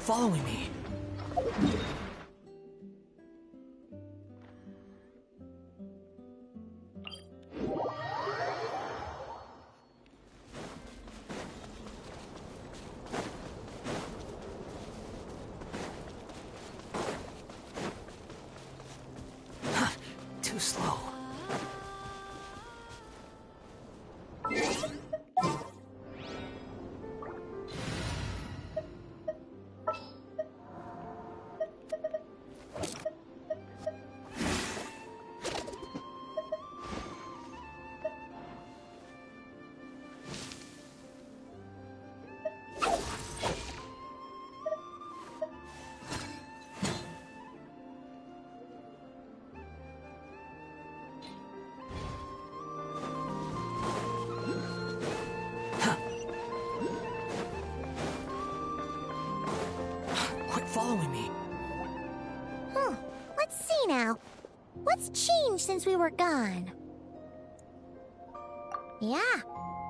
following me. Too slow. Following me. Let's see now. What's changed since we were gone? Yeah,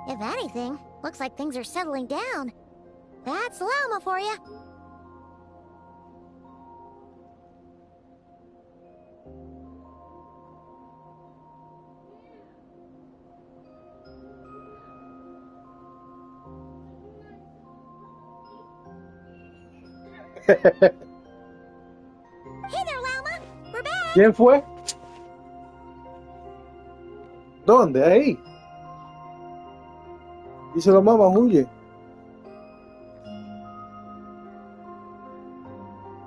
if anything, looks like things are settling down. That's llama for you. Hey there, llama. We're back. ¿Quién fue? ¿Dónde? Ahí. Dice la mamá, huye.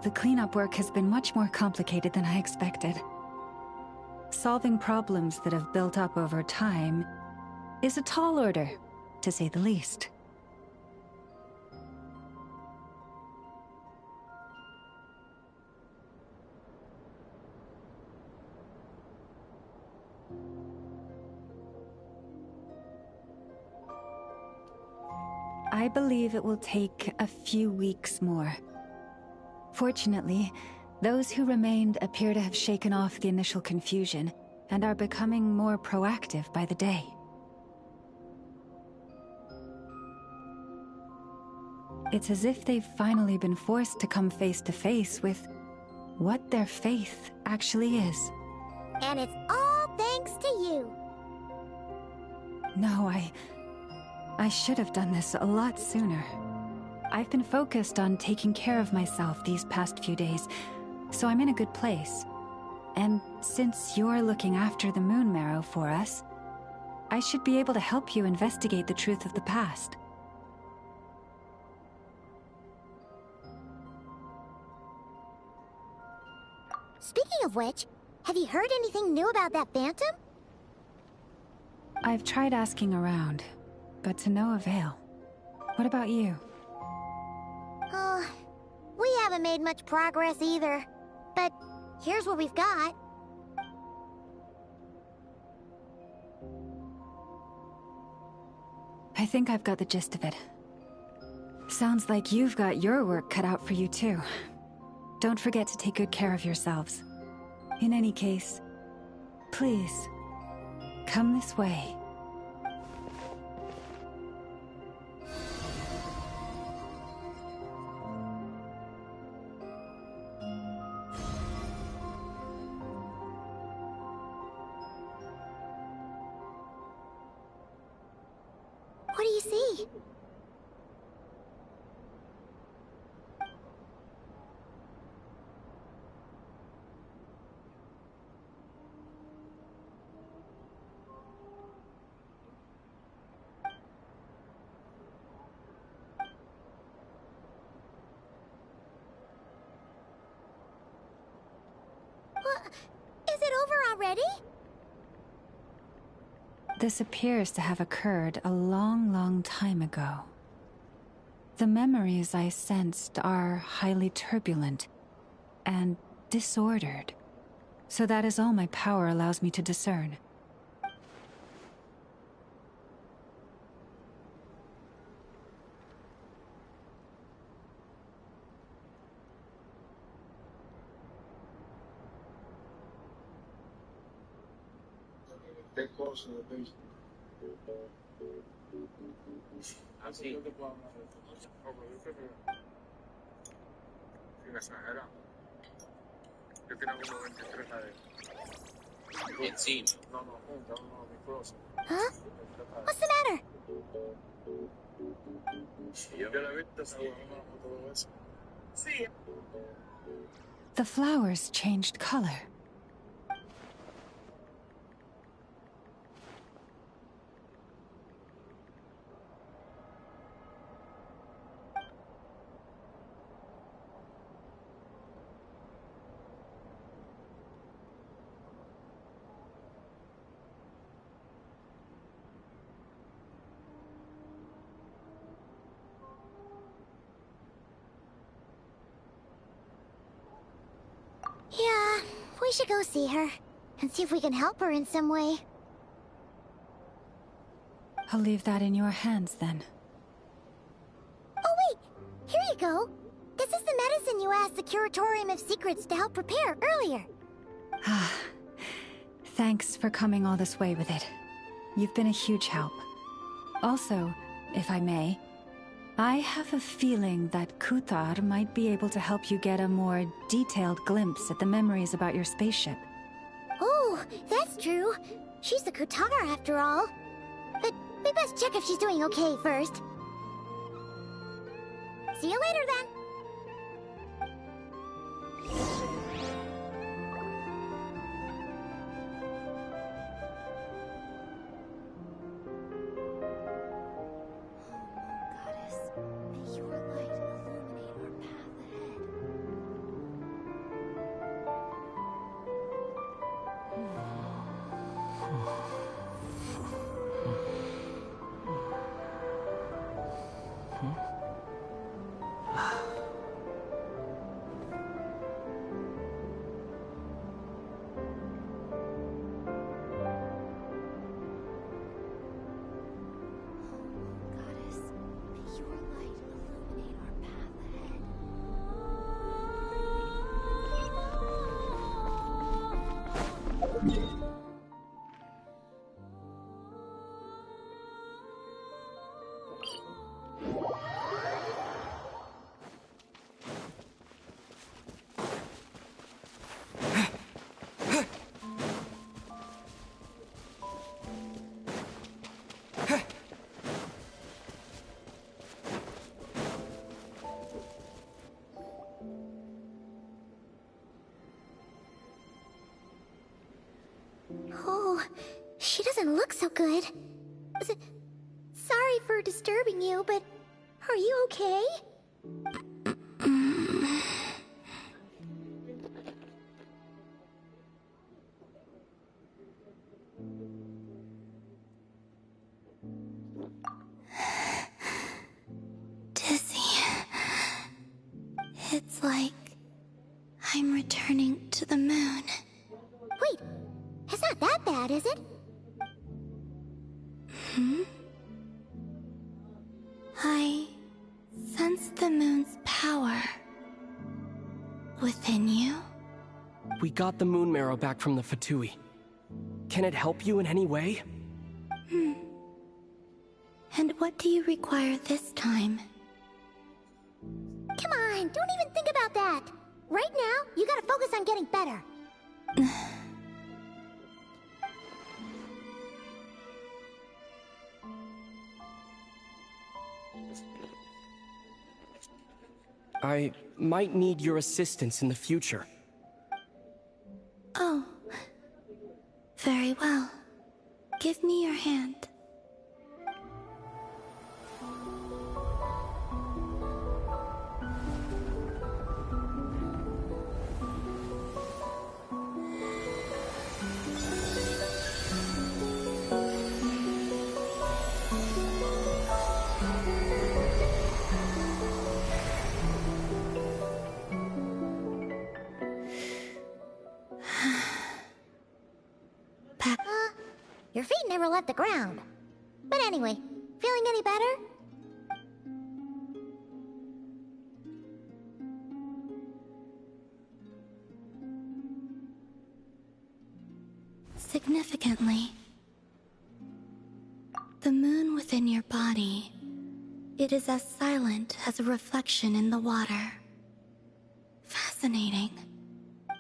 The cleanup work has been much more complicated than I expected. Solving problems that have built up over time is a tall order, to say the least. I believe it will take a few weeks more. Fortunately, those who remained appear to have shaken off the initial confusion and are becoming more proactive by the day. It's as if they've finally been forced to come face to face with what their faith actually is. And it's all thanks to you. No, I should have done this a lot sooner. I've been focused on taking care of myself these past few days, so I'm in a good place. And since you're looking after the Moon Marrow for us, I should be able to help you investigate the truth of the past. Speaking of which, have you heard anything new about that phantom? I've tried asking around, but to no avail. What about you? Oh, we haven't made much progress either. But here's what we've got. I think I've got the gist of it. Sounds like you've got your work cut out for you too. Don't forget to take good care of yourselves. In any case, please, come this way. What do you see? Is it over already? This appears to have occurred a long, long time ago. The memories I sensed are highly turbulent and disordered, so that is all my power allows me to discern. Get close to the beast. exagera. Yo tenía como 23 AD. Encima. No, junta, no, mi cross. Huh? What's the matter? Yo la he visto, esa huevona, todo eso. Sí. The flowers changed color. Yeah, we should go see her. And see if we can help her in some way. I'll leave that in your hands then. Oh wait! Here you go! This is the medicine you asked the Curatorium of Secrets to help prepare earlier. Ah, thanks for coming all this way with it. You've been a huge help. Also, if I may, I have a feeling that Kuthar might be able to help you get a more detailed glimpse at the memories about your spaceship. Oh, that's true. She's the Kutara after all. But we best check if she's doing okay first. See you later then. Goddess, may your light illuminate our path ahead. Goddess, may your light illuminate our path ahead. Oh, she doesn't look so good. Sorry for disturbing you, but are you okay? Dizzy. It's like I'm returning to the moon. Wait, it's not that bad, is it? I sense the moon's power within you. We got the moon marrow back from the Fatui. Can it help you in any way? And what do you require this time? Come on, don't even think about that. Right now, you gotta focus on getting better. I might need your assistance in the future. Oh. Very well. Give me your hand. Your feet never left the ground. But anyway, feeling any better? Significantly, the moon within your body, it is as silent as a reflection in the water. fascinating.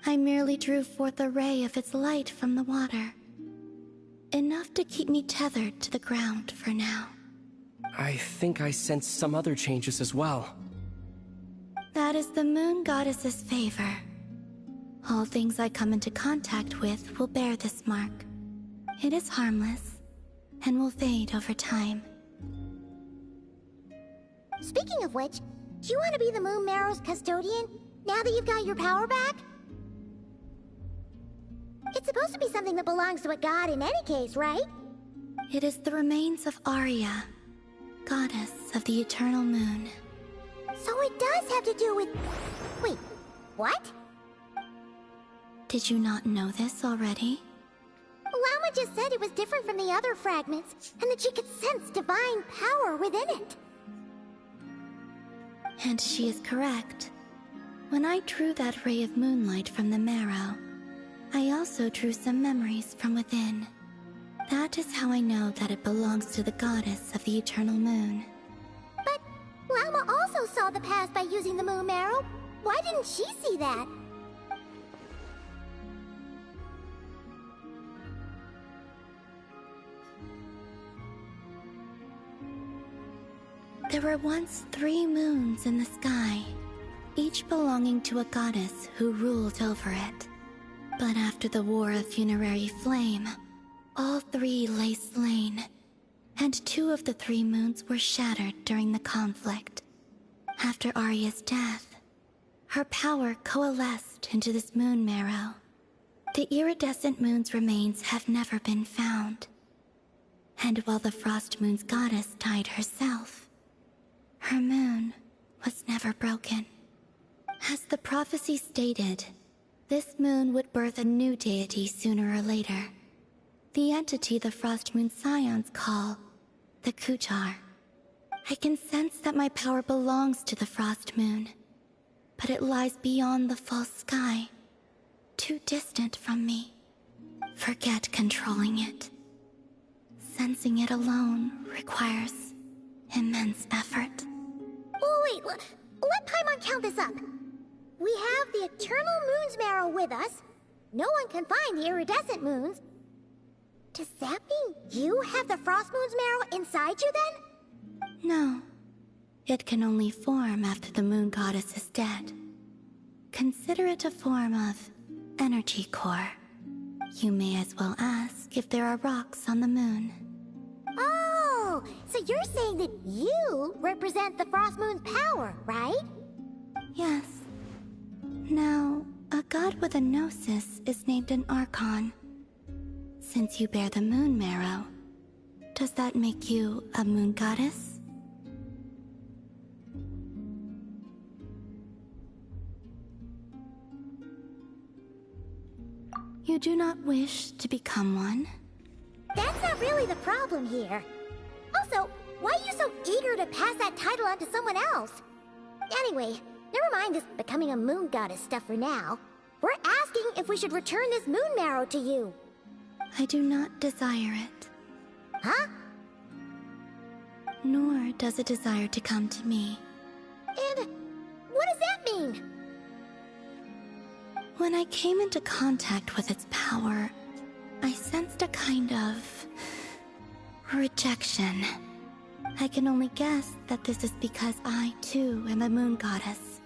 I merely drew forth a ray of its light from the water. Enough to keep me tethered to the ground for now. I think I sense some other changes as well. That is the moon goddess's favor. All things I come into contact with will bear this mark. It is harmless, and will fade over time. Speaking of which, do you want to be the Moon Marrow's custodian, now that you've got your power back? It's supposed to be something that belongs to a god in any case, right? It is the remains of Arya, goddess of the eternal moon. So it does have to do with... Wait, what? Did you not know this already? Lama just said it was different from the other fragments, and that she could sense divine power within it. And she is correct. When I drew that ray of moonlight from the marrow, I also drew some memories from within. That is how I know that it belongs to the goddess of the eternal moon. But Lama also saw the past by using the Moon Marrow. Why didn't she see that? There were once 3 moons in the sky, each belonging to a goddess who ruled over it. But after the War of Funerary Flame, all 3 lay slain, and 2 of the 3 moons were shattered during the conflict. After Arya's death, her power coalesced into this moon marrow. The iridescent moon's remains have never been found. And while the Frost Moon's goddess died herself, her moon was never broken. As the prophecy stated, this moon would birth a new deity sooner or later. The entity the Frost Moon Scions call the Kuchar. I can sense that my power belongs to the Frost Moon, but it lies beyond the false sky, too distant from me. Forget controlling it. Sensing it alone requires immense effort. Oh wait, let Paimon count this up. We have the Eternal Moon's Marrow with us. No one can find the iridescent moons. Does that mean you have the Frost Moon's Marrow inside you then? No. It can only form after the moon goddess is dead. Consider it a form of energy core. You may as well ask if there are rocks on the moon. Oh, so you're saying that you represent the Frost Moon's power, right? Yes. Now, a god with a gnosis is named an Archon. Since you bear the moon marrow, does that make you a moon goddess? You do not wish to become one? That's not really the problem here. Also, why are you so eager to pass that title on to someone else? Anyway, never mind this becoming a moon goddess stuff for now. We're asking if we should return this moon marrow to you. I do not desire it. Huh? Nor does it desire to come to me. And what does that mean? When I came into contact with its power, I sensed a kind of rejection. I can only guess that this is because I, too, am a moon goddess.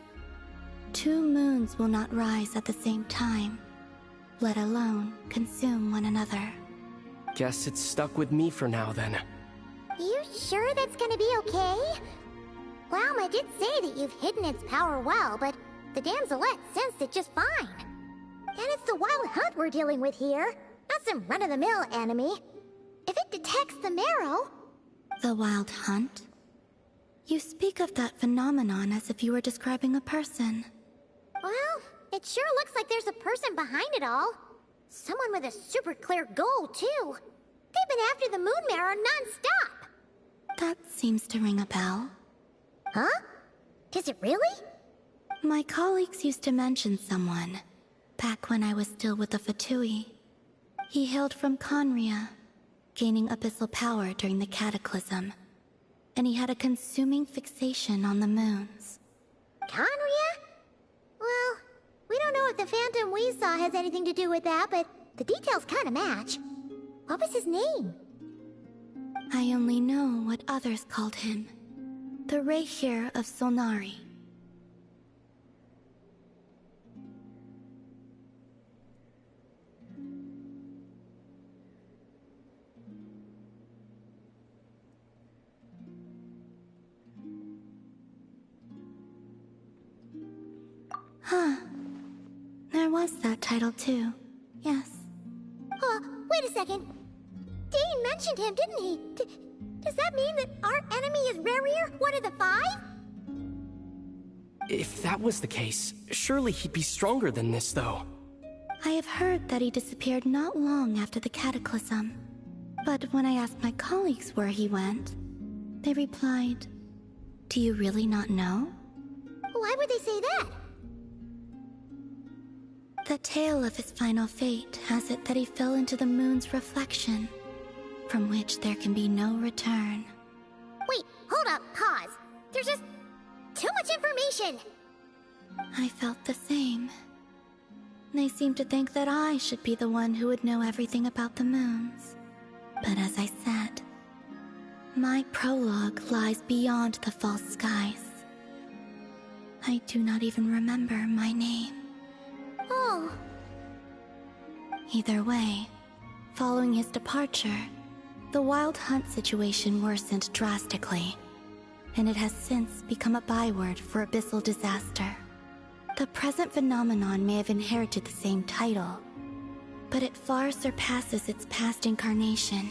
2 moons will not rise at the same time, let alone consume one another. Guess it's stuck with me for now, then. You sure that's gonna be okay? Lauma did say that you've hidden its power well, but the damselette sensed it just fine. And it's the wild hunt we're dealing with here, not some run-of-the-mill enemy. If it detects the marrow... The wild hunt? You speak of that phenomenon as if you were describing a person. Well, it sure looks like there's a person behind it all. Someone with a super clear goal, too. They've been after the moon marrow non-stop. That seems to ring a bell. Huh? Does it really? My colleagues used to mention someone, back when I was still with the Fatui. He hailed from Conria, gaining abyssal power during the Cataclysm, and he had a consuming fixation on the moons. Conria? Well, the phantom we saw has anything to do with that, but the details kind of match. What was his name? I only know what others called him. The Reikir of Solnari. Huh. There was that title too. Yes. Wait a second. Dane mentioned him, didn't he? Does that mean that our enemy is Rerir, one of the 5? If that was the case, surely he'd be stronger than this, though. I have heard that he disappeared not long after the cataclysm. But when I asked my colleagues where he went, they replied, "Do you really not know?" Why would they say that? The tale of his final fate has it that he fell into the moon's reflection, from which there can be no return. Wait, hold up, pause. There's just too much information. I felt the same. They seemed to think that I should be the one who would know everything about the moons. But as I said, my prologue lies beyond the false skies. I do not even remember my name. Oh. Either way, following his departure, the Wild Hunt situation worsened drastically, and it has since become a byword for abyssal disaster. The present phenomenon may have inherited the same title, but it far surpasses its past incarnation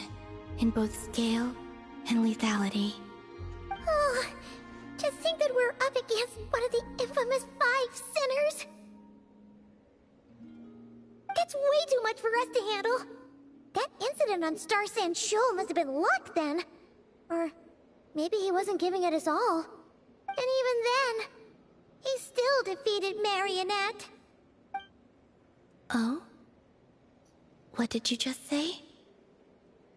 in both scale and lethality. Oh, just think that we're up against one of the infamous 5 sinners. That's way too much for us to handle. That incident on Star Sand Shoal must have been luck then. Or maybe he wasn't giving it his all. And even then, he still defeated Marionette. Oh? What did you just say?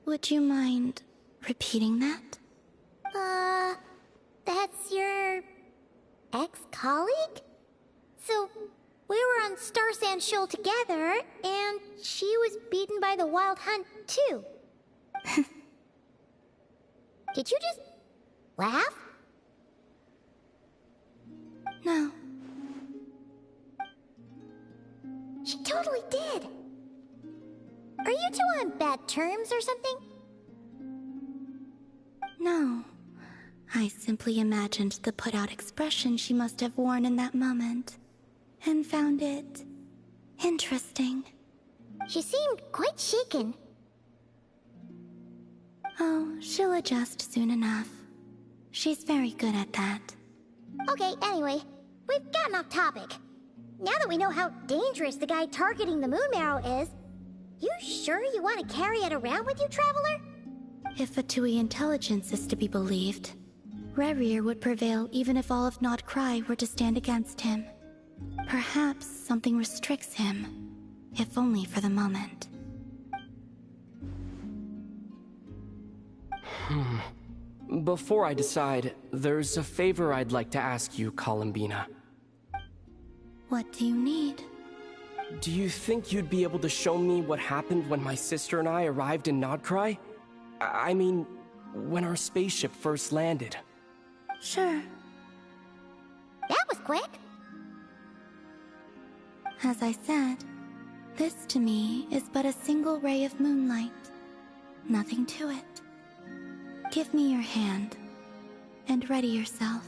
Would you mind repeating that? That's your ex-colleague? So, we were on Star Sand Shoal together, and she was beaten by the Wild Hunt, too. Did you just laugh? No. She totally did. Are you two on bad terms or something? No. I simply imagined the put-out expression she must have worn in that moment, and found it interesting. She seemed quite shaken. Oh, she'll adjust soon enough. She's very good at that. Okay, anyway, we've gotten off topic. Now that we know how dangerous the guy targeting the moon marrow is, you sure you want to carry it around with you, Traveler? If Fatui intelligence is to be believed, Rerir would prevail even if all of Nod Cry were to stand against him. Perhaps something restricts him, if only for the moment. Before I decide, there's a favor I'd like to ask you, Columbina. What do you need? Do you think you'd be able to show me what happened when my sister and I arrived in Nodcry? I mean, when our spaceship first landed. Sure. That was quick. As I said, this to me is but a single ray of moonlight. Nothing to it. Give me your hand, and ready yourself.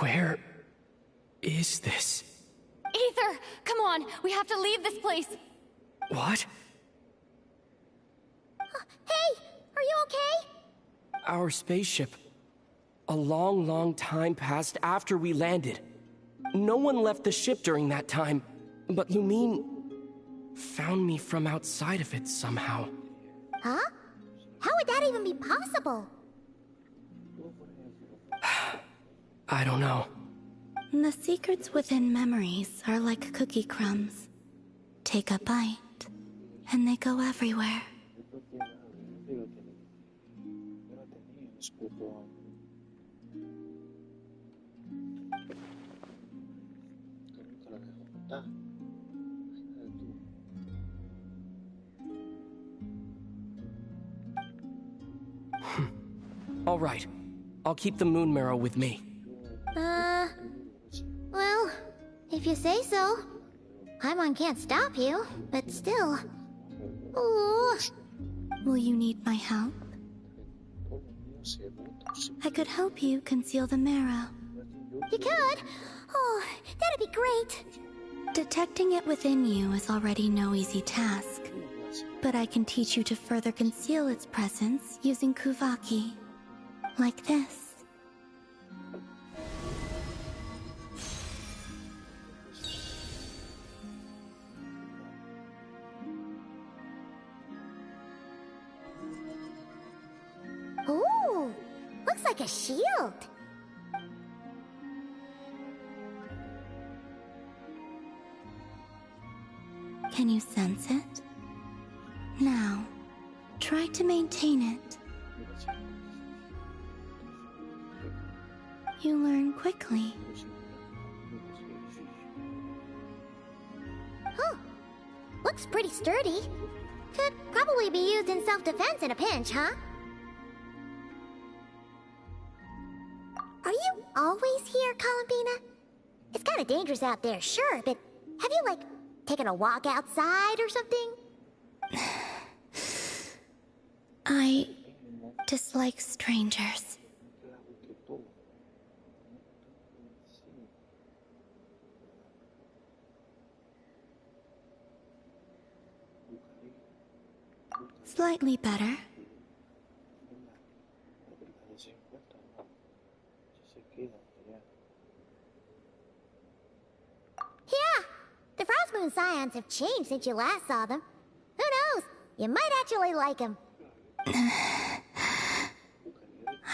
Where is this? Aether! Come on! We have to leave this place! What? Hey! Are you okay? Our spaceship. A long, long time passed after we landed. No one left the ship during that time, but Lumine found me from outside of it somehow. Huh? How would that even be possible? I don't know. The secrets within memories are like cookie crumbs. Take a bite, and they go everywhere. All right. I'll keep the moon marrow with me. Well, if you say so. Paimon can't stop you, but still. Ooh. Will you need my help? I could help you conceal the marrow. You could? Oh, that'd be great. Detecting it within you is already no easy task. But I can teach you to further conceal its presence using Kuvaki. Like this. Ooh, looks like a shield. Can you sense it? Now, try to maintain it. You learn quickly. Huh. Looks pretty sturdy. Could probably be used in self-defense in a pinch, huh? Are you always here, Columbina? It's kind of dangerous out there, sure, but have you, like, taken a walk outside or something? I dislike strangers. Slightly better. Yeah, the Frostmoon Scions have changed since you last saw them. Who knows? You might actually like them.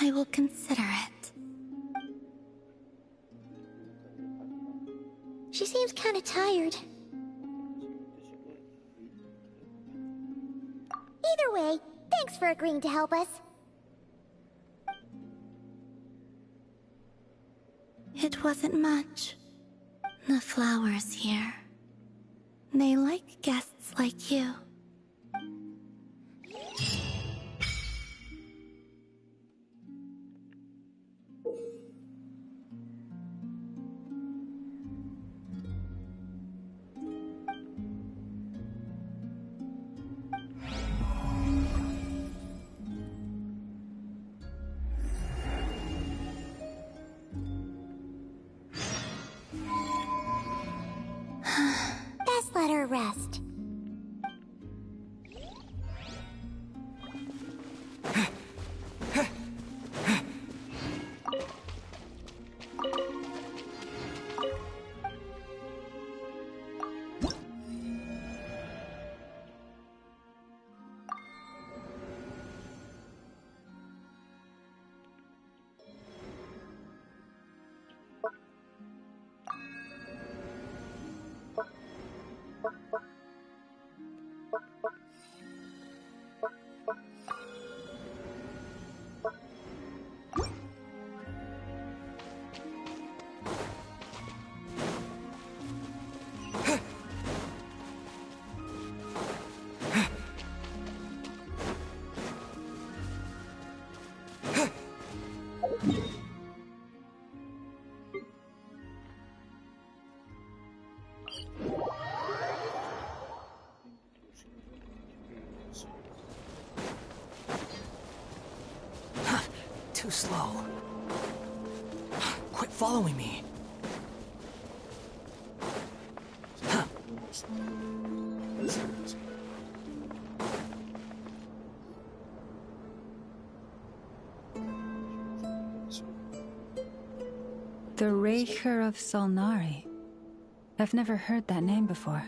I will consider it. She seems kind of tired. Either way, thanks for agreeing to help us. It wasn't much. The flowers here. They like guests like you. Best let her rest. Too slow. Quit following me. The Raker of Solnari. I've never heard that name before.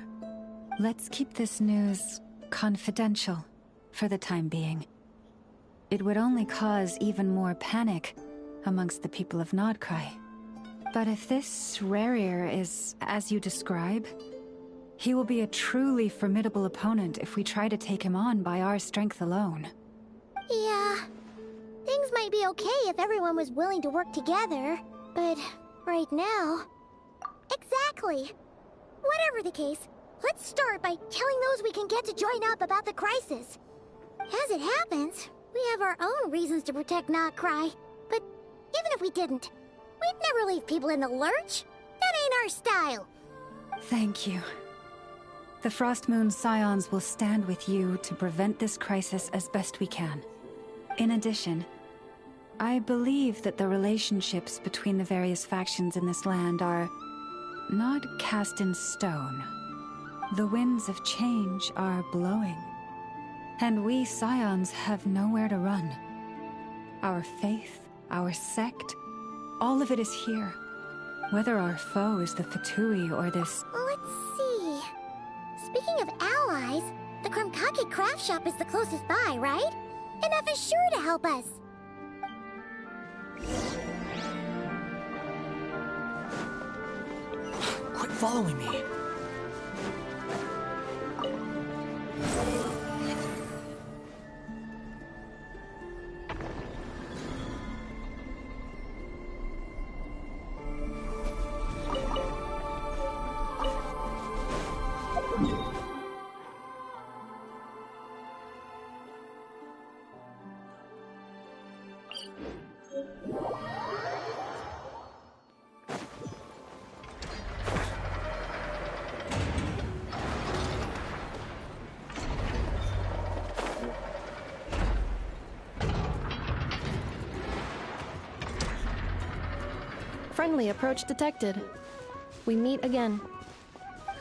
Let's keep this news confidential for the time being. It would only cause even more panic amongst the people of Nodcry. But if this Rarir is as you describe, he will be a truly formidable opponent if we try to take him on by our strength alone. Yeah. Things might be okay if everyone was willing to work together, but right now... Exactly. Whatever the case, let's start by telling those we can get to join up about the crisis. As it happens, we have our own reasons to protect Nodcry, but even if we didn't, we'd never leave people in the lurch. That ain't our style. Thank you. The Frostmoon Scions will stand with you to prevent this crisis as best we can. In addition, I believe that the relationships between the various factions in this land are not cast in stone. The winds of change are blowing, and we Scions have nowhere to run. Our faith, our sect, all of it is here. Whether our foe is the Fatui or this... Let's see... Speaking of allies, the Krumkake craft shop is the closest by, right? Enough is sure to help us. Quit following me. Friendly approach detected. We meet again.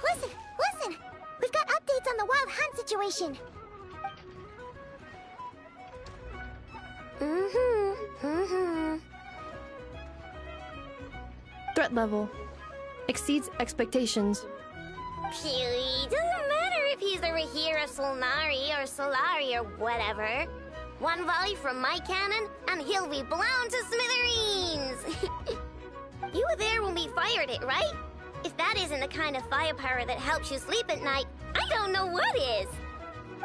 Listen! Listen! We've got updates on the wild hunt situation. Threat level exceeds expectations. Phew, doesn't matter if he's the Rahira Solnari or Solari or whatever. One volley from my cannon, and he'll be blown to smithereens! You were there when we fired it, right? If that isn't the kind of firepower that helps you sleep at night, I don't know what is!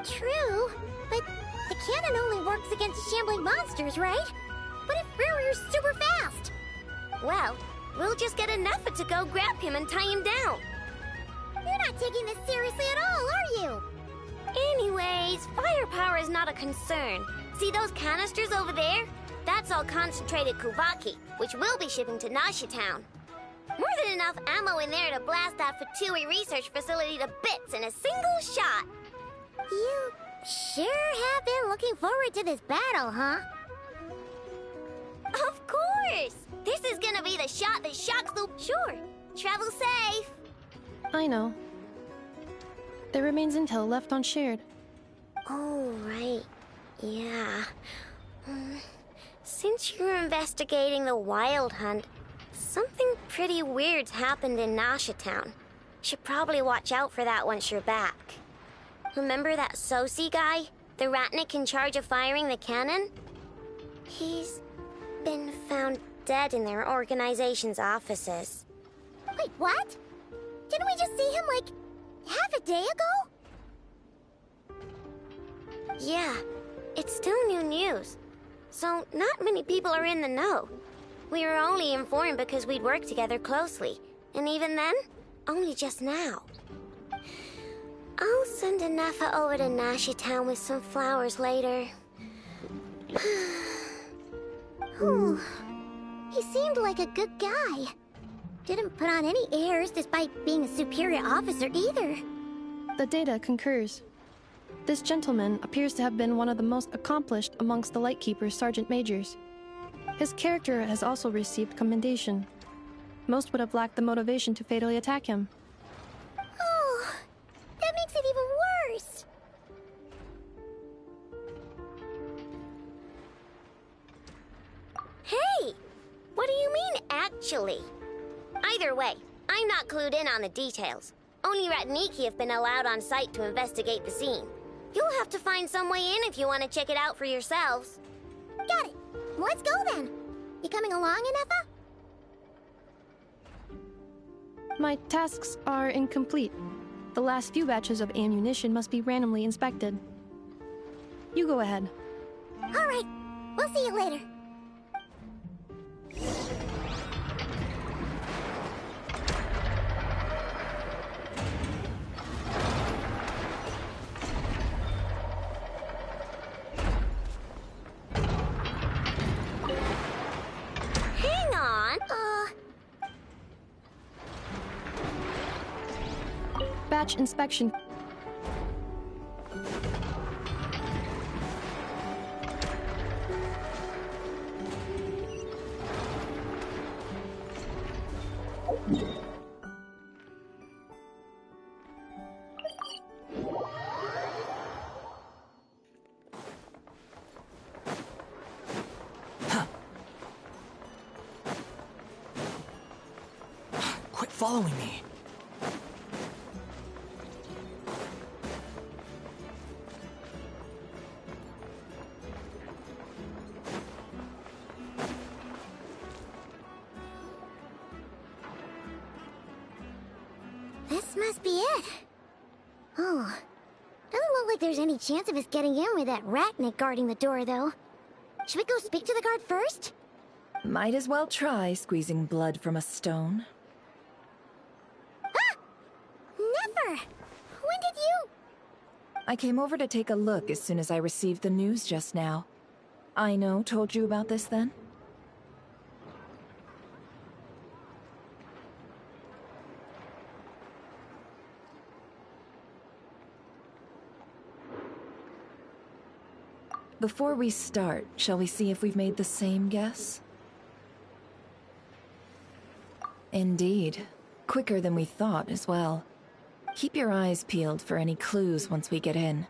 True, but the cannon only works against shambling monsters, right? What if Rarir's super fast? Well, we'll just get enough to go grab him and tie him down. You're not taking this seriously at all, are you? Anyways, firepower is not a concern. See those canisters over there? That's all concentrated Kuvaki, which we'll be shipping to Nashi Town. More than enough ammo in there to blast that Fatui research facility to bits in a single shot. You sure have been looking forward to this battle, huh? Of course! This is gonna be the shot that shocks the... Sure, travel safe. I know. There remains intel left unshared. Oh, right. Yeah. Since you're investigating the Wild Hunt, something pretty weird's happened in Nashi Town. Should probably watch out for that once you're back. Remember that Sosi guy? The Ratnik in charge of firing the cannon? He's been found dead in their organization's offices. Wait, what? Didn't we just see him, like, half a day ago? Yeah, it's still new news. So, not many people are in the know. We were only informed because we'd worked together closely. And even then, only just now. I'll send Anafa over to Nashi Town with some flowers later. Whew. He seemed like a good guy. Didn't put on any airs despite being a superior officer either. The data concurs. This gentleman appears to have been one of the most accomplished amongst the Lightkeeper's sergeant majors. His character has also received commendation. most would have lacked the motivation to fatally attack him. Oh, that makes it even worse. Hey, what do you mean, actually? Either way, I'm not clued in on the details. Only Ratniki have been allowed on site to investigate the scene. You'll have to find some way in if you want to check it out for yourselves. Got it. Let's go then. You coming along, Inefa? My tasks are incomplete. The last few batches of ammunition must be randomly inspected. You go ahead. All right. We'll see you later. Hang on. Batch inspection. Quit following me. This must be it. Oh. Doesn't look like there's any chance of us getting in with that Ratnik guarding the door, though. Should we go speak to the guard first? Might as well try squeezing blood from a stone. Ah! Never! When did you... I came over to take a look as soon as I received the news just now. Aino told you about this then? Before we start, shall we see if we've made the same guess? Indeed. Quicker than we thought as well. Keep your eyes peeled for any clues once we get in.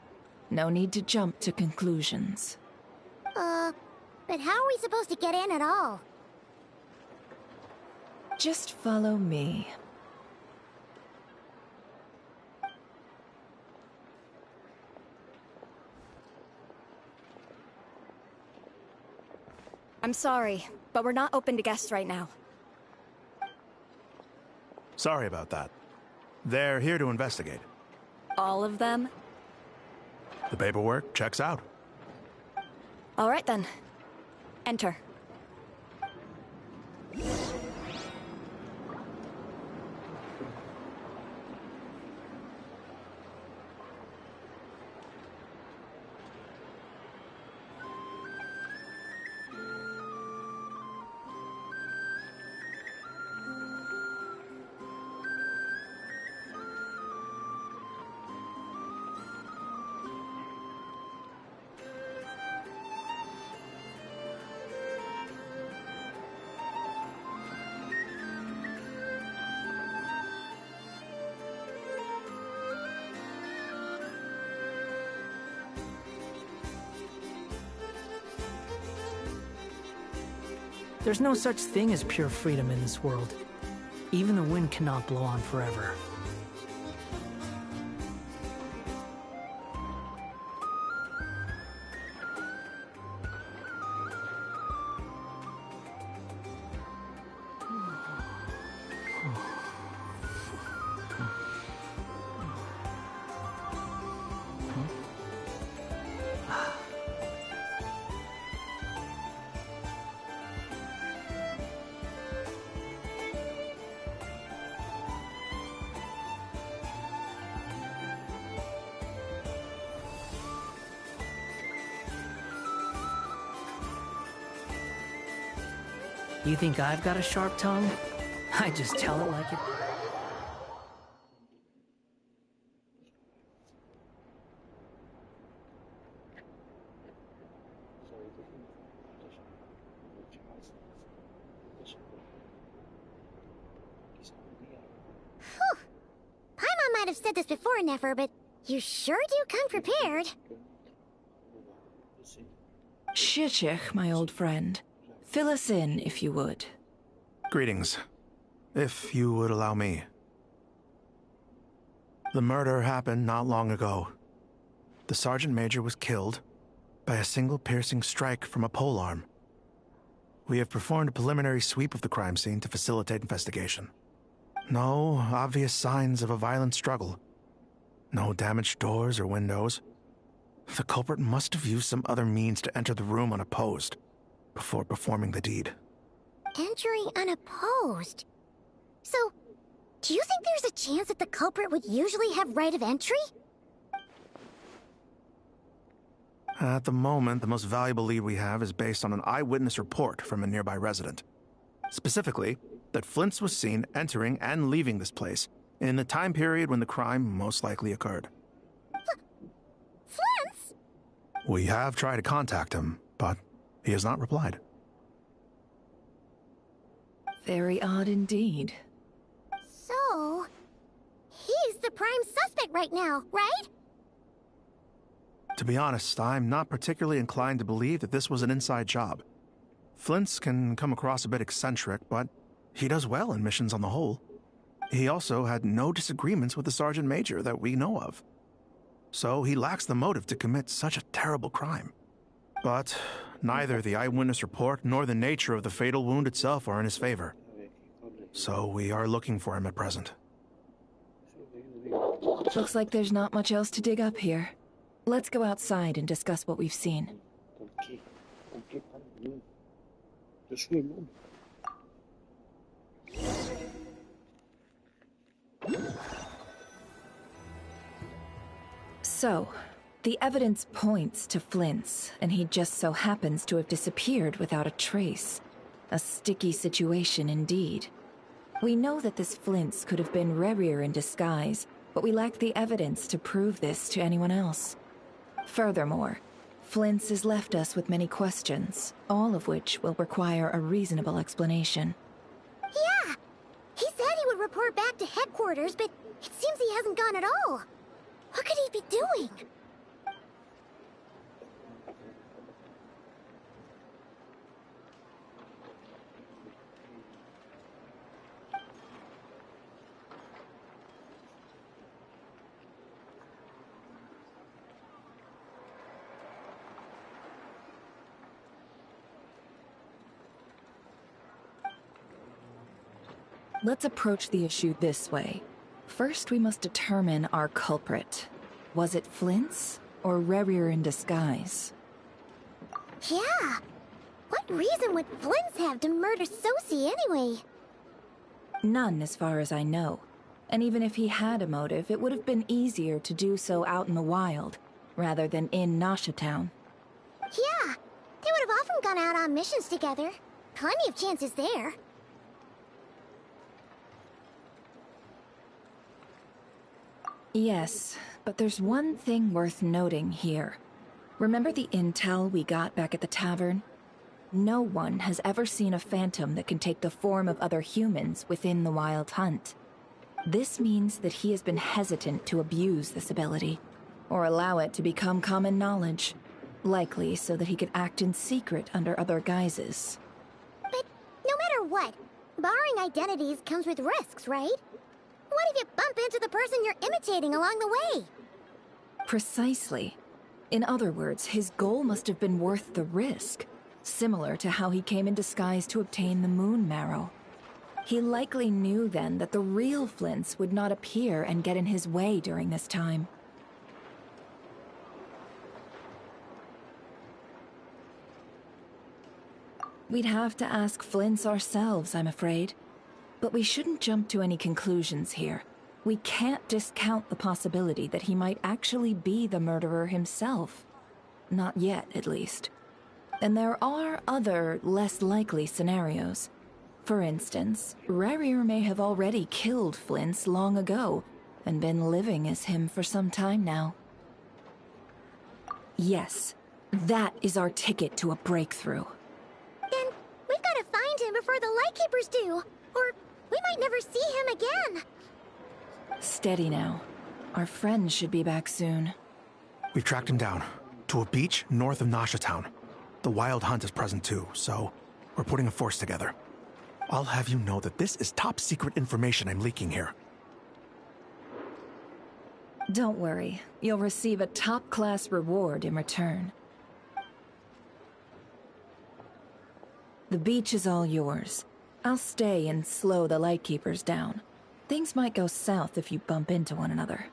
No need to jump to conclusions. But how are we supposed to get in at all? Just follow me. I'm sorry, but we're not open to guests right now. Sorry about that. They're here to investigate. All of them? The paperwork checks out. All right then. Enter. There's no such thing as pure freedom in this world. Even the wind cannot blow on forever. You think I've got a sharp tongue? I just tell it like it... I've said this before, Nefer, but you sure do come prepared. Shishich, my old friend. Fill us in, if you would. Greetings. If you would allow me. The murder happened not long ago. The Sergeant Major was killed by a single piercing strike from a polearm. We have performed a preliminary sweep of the crime scene to facilitate investigation. No obvious signs of a violent struggle. No damaged doors or windows. The culprit must have used some other means to enter the room unopposed before performing the deed. Entering unopposed? So, do you think there's a chance that the culprit would usually have right of entry? At the moment, the most valuable lead we have is based on an eyewitness report from a nearby resident. Specifically, that Flint's was seen entering and leaving this place in the time period when the crime most likely occurred. Flint's? We have tried to contact him, but he has not replied. Very odd indeed. So, he's the prime suspect right now, right? To be honest, I'm not particularly inclined to believe that this was an inside job. Flint's can come across a bit eccentric, but he does well in missions on the whole. He also had no disagreements with the Sergeant Major that we know of. So he lacks the motive to commit such a terrible crime. But neither the eyewitness report nor the nature of the fatal wound itself are in his favor. So we are looking for him at present. Looks like there's not much else to dig up here. Let's go outside and discuss what we've seen. So, the evidence points to Flint's, and he just so happens to have disappeared without a trace. A sticky situation indeed. We know that this Flint's could have been Rerir in disguise, but we lack the evidence to prove this to anyone else. Furthermore, Flint's has left us with many questions, all of which will require a reasonable explanation. Yeah! He said he would report back to headquarters, but it seems he hasn't gone at all. What could he be doing? Let's approach the issue this way. First, we must determine our culprit. Was it Flint's or Rerir in disguise? Yeah! What reason would Flint's have to murder Sosie anyway? None, as far as I know. And even if he had a motive, it would have been easier to do so out in the wild, rather than in Nasha Town. Yeah! They would have often gone out on missions together. Plenty of chances there. Yes, but there's one thing worth noting here. Remember the intel we got back at the tavern? No one has ever seen a phantom that can take the form of other humans within the Wild Hunt. This means that he has been hesitant to abuse this ability, or allow it to become common knowledge, likely so that he could act in secret under other guises. But no matter what, borrowing identities comes with risks, right? What if you bump into the person you're imitating along the way? Precisely. In other words, his goal must have been worth the risk, similar to how he came in disguise to obtain the moon marrow. He likely knew then that the real Flint's would not appear and get in his way during this time. We'd have to ask Flint's ourselves, I'm afraid. But we shouldn't jump to any conclusions here. We can't discount the possibility that he might actually be the murderer himself. Not yet, at least. And there are other, less likely scenarios. For instance, Rerir may have already killed Flint's long ago, and been living as him for some time now. Yes, that is our ticket to a breakthrough. Then we've got to find him before the Lightkeepers do, or we might never see him again. Steady now. Our friend should be back soon. We've tracked him down to a beach north of Nasha Town. The Wild Hunt is present too, so we're putting a force together. I'll have you know that this is top secret information I'm leaking here. Don't worry, you'll receive a top-class reward in return. The beach is all yours. I'll stay and slow the Lightkeepers down. Things might go south if you bump into one another.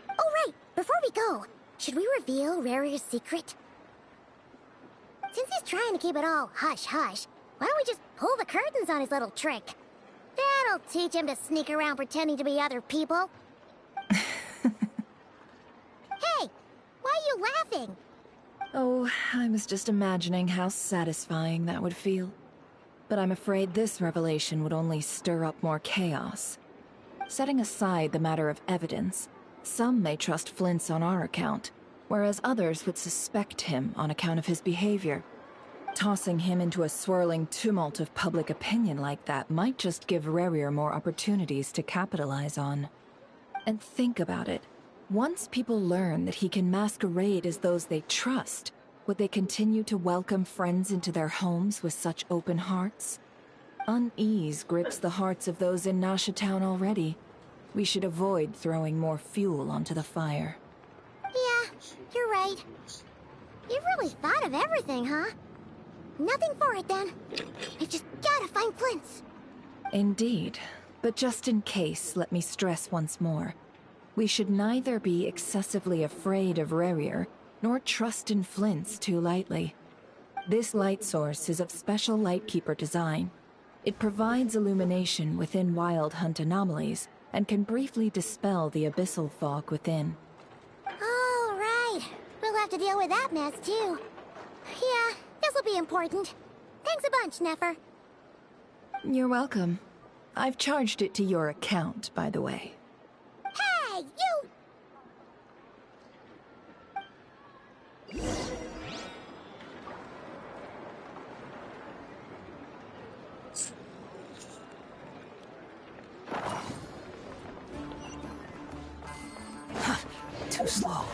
Oh right, before we go, should we reveal Rarier's secret? Since he's trying to keep it all hush-hush, why don't we just pull the curtains on his little trick? That'll teach him to sneak around pretending to be other people. Hey, why are you laughing? Oh, I was just imagining how satisfying that would feel. But I'm afraid this revelation would only stir up more chaos. Setting aside the matter of evidence, some may trust Flint's on our account, whereas others would suspect him on account of his behavior. Tossing him into a swirling tumult of public opinion like that might just give Rarier more opportunities to capitalize on. And think about it. Once people learn that he can masquerade as those they trust, would they continue to welcome friends into their homes with such open hearts? Unease grips the hearts of those in Nasha Town already. We should avoid throwing more fuel onto the fire. Yeah, you're right. You've really thought of everything, huh? Nothing for it, then. I've just gotta find Flint's. Indeed. But just in case, let me stress once more. We should neither be excessively afraid of Rarier, nor trust in Flint's too lightly. This light source is of special Lightkeeper design. It provides illumination within Wild Hunt anomalies, and can briefly dispel the abyssal fog within. All right. We'll have to deal with that mess, too. Yeah, this'll be important. Thanks a bunch, Nefer. You're welcome. I've charged it to your account, by the way. Hey, you! Too slow.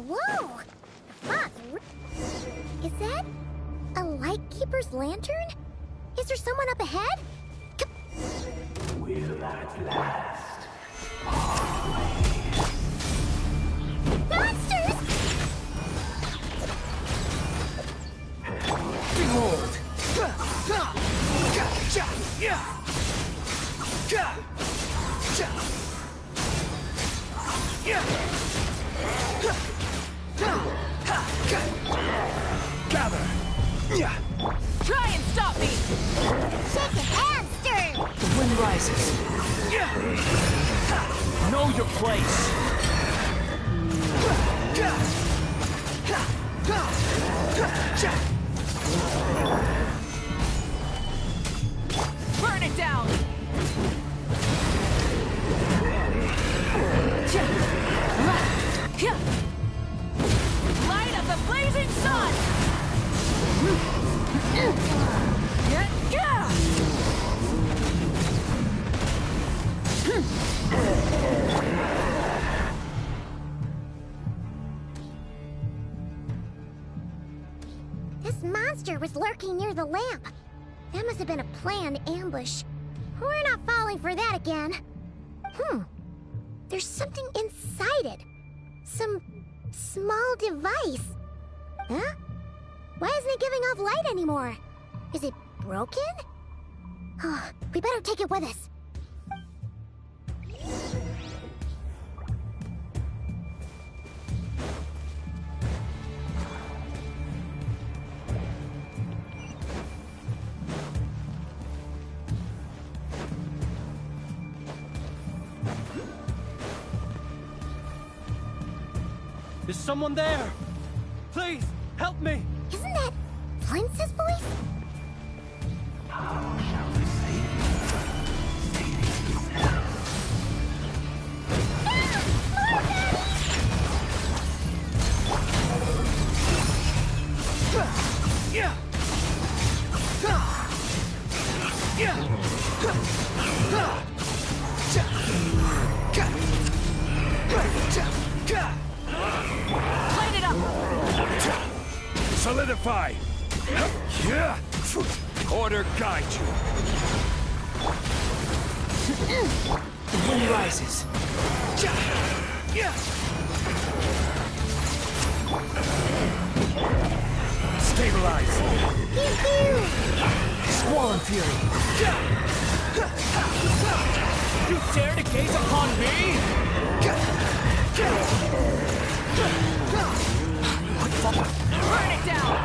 Whoa! Is that a Lightkeeper's lantern? Is there someone up ahead? Will at last. Monsters! Behold! Gather! Try and stop me! Shake your hand, stir! The wind rises. Know your place. Burn it down! Light of the blazing sun! This monster was lurking near the lamp. That must have been a planned ambush. We're not falling for that again. There's something inside it. Some small device. Huh? Why isn't it giving off light anymore? Is it broken? Oh, we better take it with us. Is someone there? Please, help me! Isn't that Flince's voice? How shall we save you? Saving yourself. Yeah! Light it up! Solidify! Order guide you. The wind rises. Stabilize. Squall and Fury. You dare to gaze upon me? Burn it down!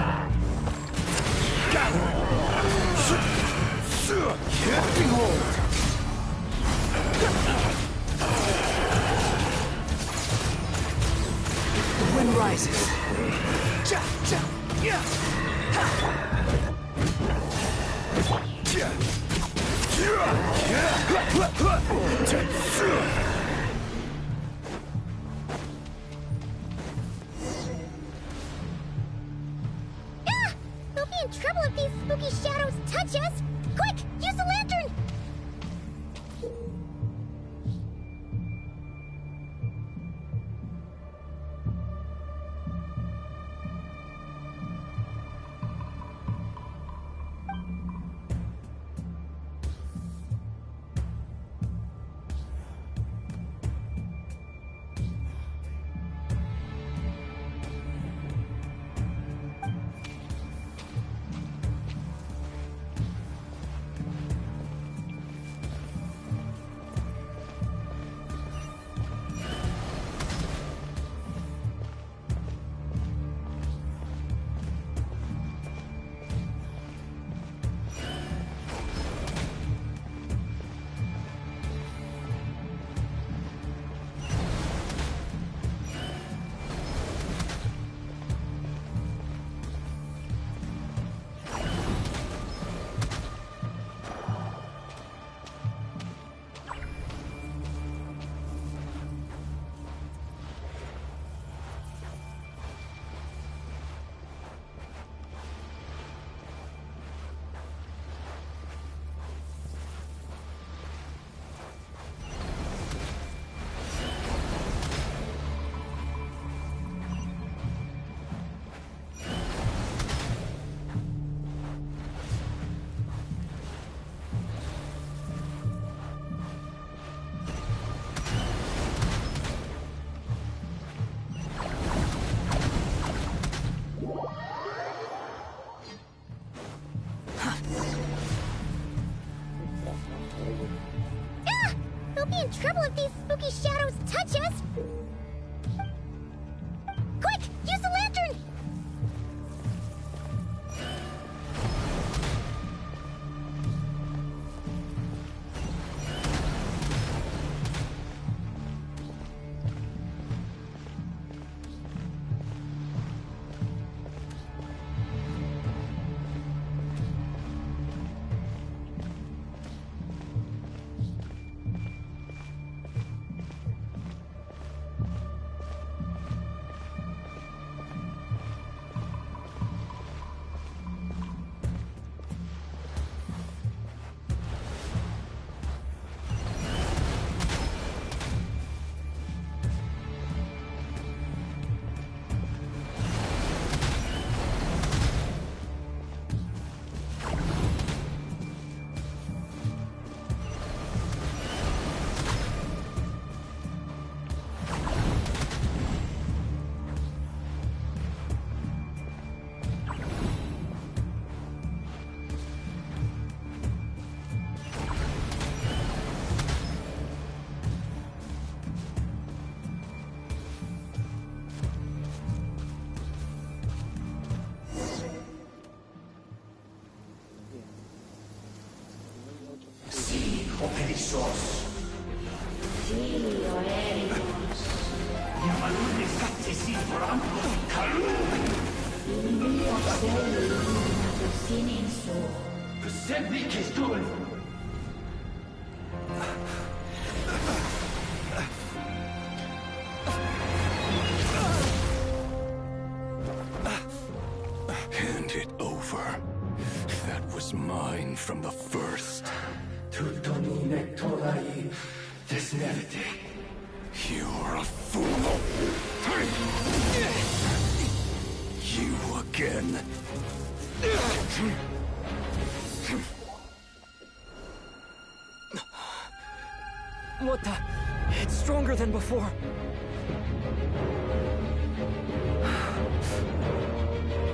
Behold! The wind rises. We'll be in trouble if these spooky shadows touch us! Quick, use the lantern! We'll be in trouble if these spooky shadows touch us! Quick, use the lantern! Llamador de Saxe Hand it over. That was mine from the first. You're a fool. You again. What the? It's stronger than before.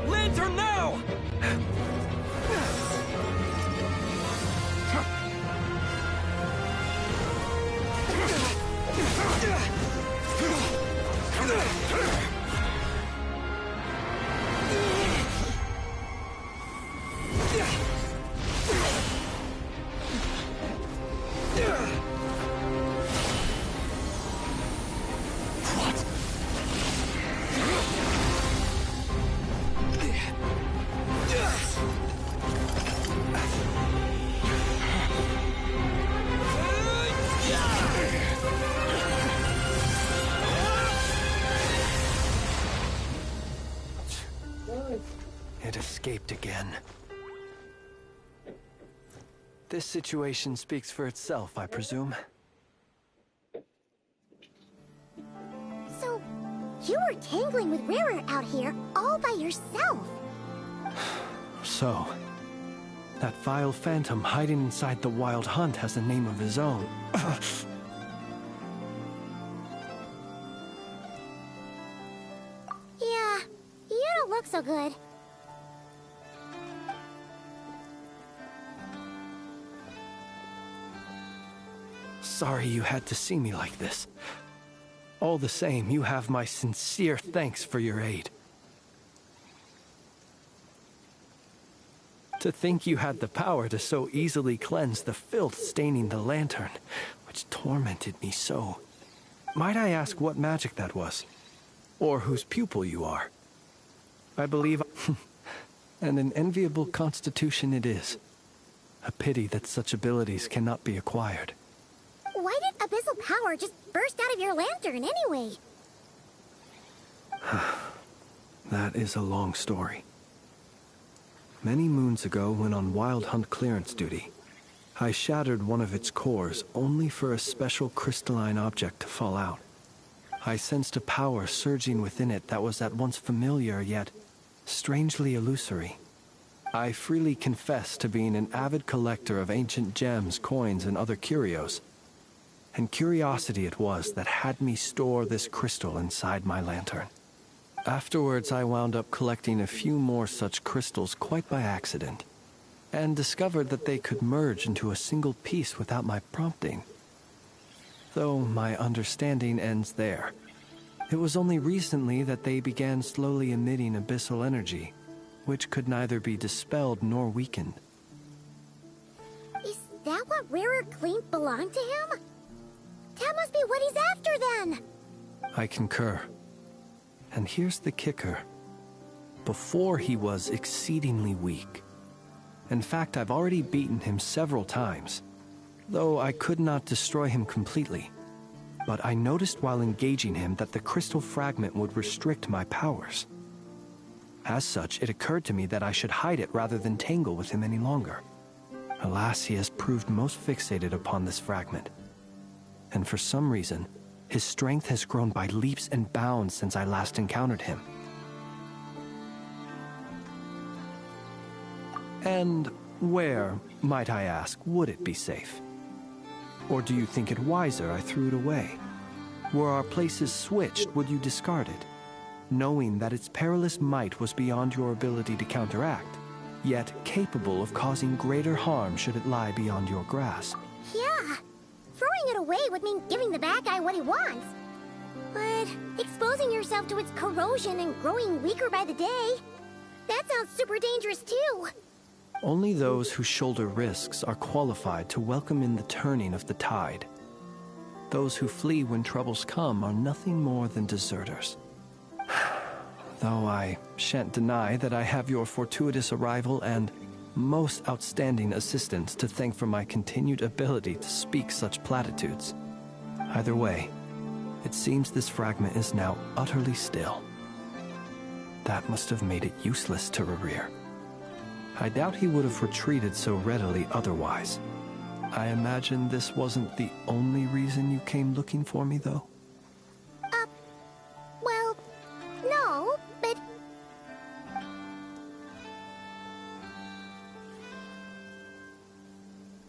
Lantern now! It escaped again. This situation speaks for itself, I presume. So, you were tangling with Rarer out here all by yourself. So, that vile phantom hiding inside the Wild Hunt has a name of his own. Yeah, you don't look so good. Sorry you had to see me like this. All the same, you have my sincere thanks for your aid. To think you had the power to so easily cleanse the filth staining the lantern, which tormented me so. Might I ask what magic that was? Or whose pupil you are? I believe... and an enviable constitution it is. A pity that such abilities cannot be acquired. Why did abyssal power just burst out of your lantern anyway? That is a long story. Many moons ago, when on Wild Hunt clearance duty, I shattered one of its cores only for a special crystalline object to fall out. I sensed a power surging within it that was at once familiar yet strangely illusory. I freely confess to being an avid collector of ancient gems, coins, and other curios. And curiosity it was that had me store this crystal inside my lantern. Afterwards, I wound up collecting a few more such crystals quite by accident, and discovered that they could merge into a single piece without my prompting. Though my understanding ends there. It was only recently that they began slowly emitting abyssal energy, which could neither be dispelled nor weakened. Is that what Rarer claimed belonged to him? That must be what he's after, then! I concur. And here's the kicker. Before, he was exceedingly weak. In fact, I've already beaten him several times, though I could not destroy him completely. But I noticed while engaging him that the crystal fragment would restrict my powers. As such, it occurred to me that I should hide it rather than tangle with him any longer. Alas, he has proved most fixated upon this fragment. And for some reason, his strength has grown by leaps and bounds since I last encountered him. And where, might I ask, would it be safe? Or do you think it wiser I threw it away? Were our places switched, would you discard it, knowing that its perilous might was beyond your ability to counteract, yet capable of causing greater harm should it lie beyond your grasp? Yeah. Throwing it away would mean giving the bad guy what he wants. But exposing yourself to its corrosion and growing weaker by the day, that sounds super dangerous too. Only those who shoulder risks are qualified to welcome in the turning of the tide. Those who flee when troubles come are nothing more than deserters. Though I shan't deny that I have your fortuitous arrival and most outstanding assistance to thank for my continued ability to speak such platitudes. Either way, it seems this fragment is now utterly still. That must have made it useless to Rerir. I doubt he would have retreated so readily otherwise. I imagine this wasn't the only reason you came looking for me, though? Well, no, but...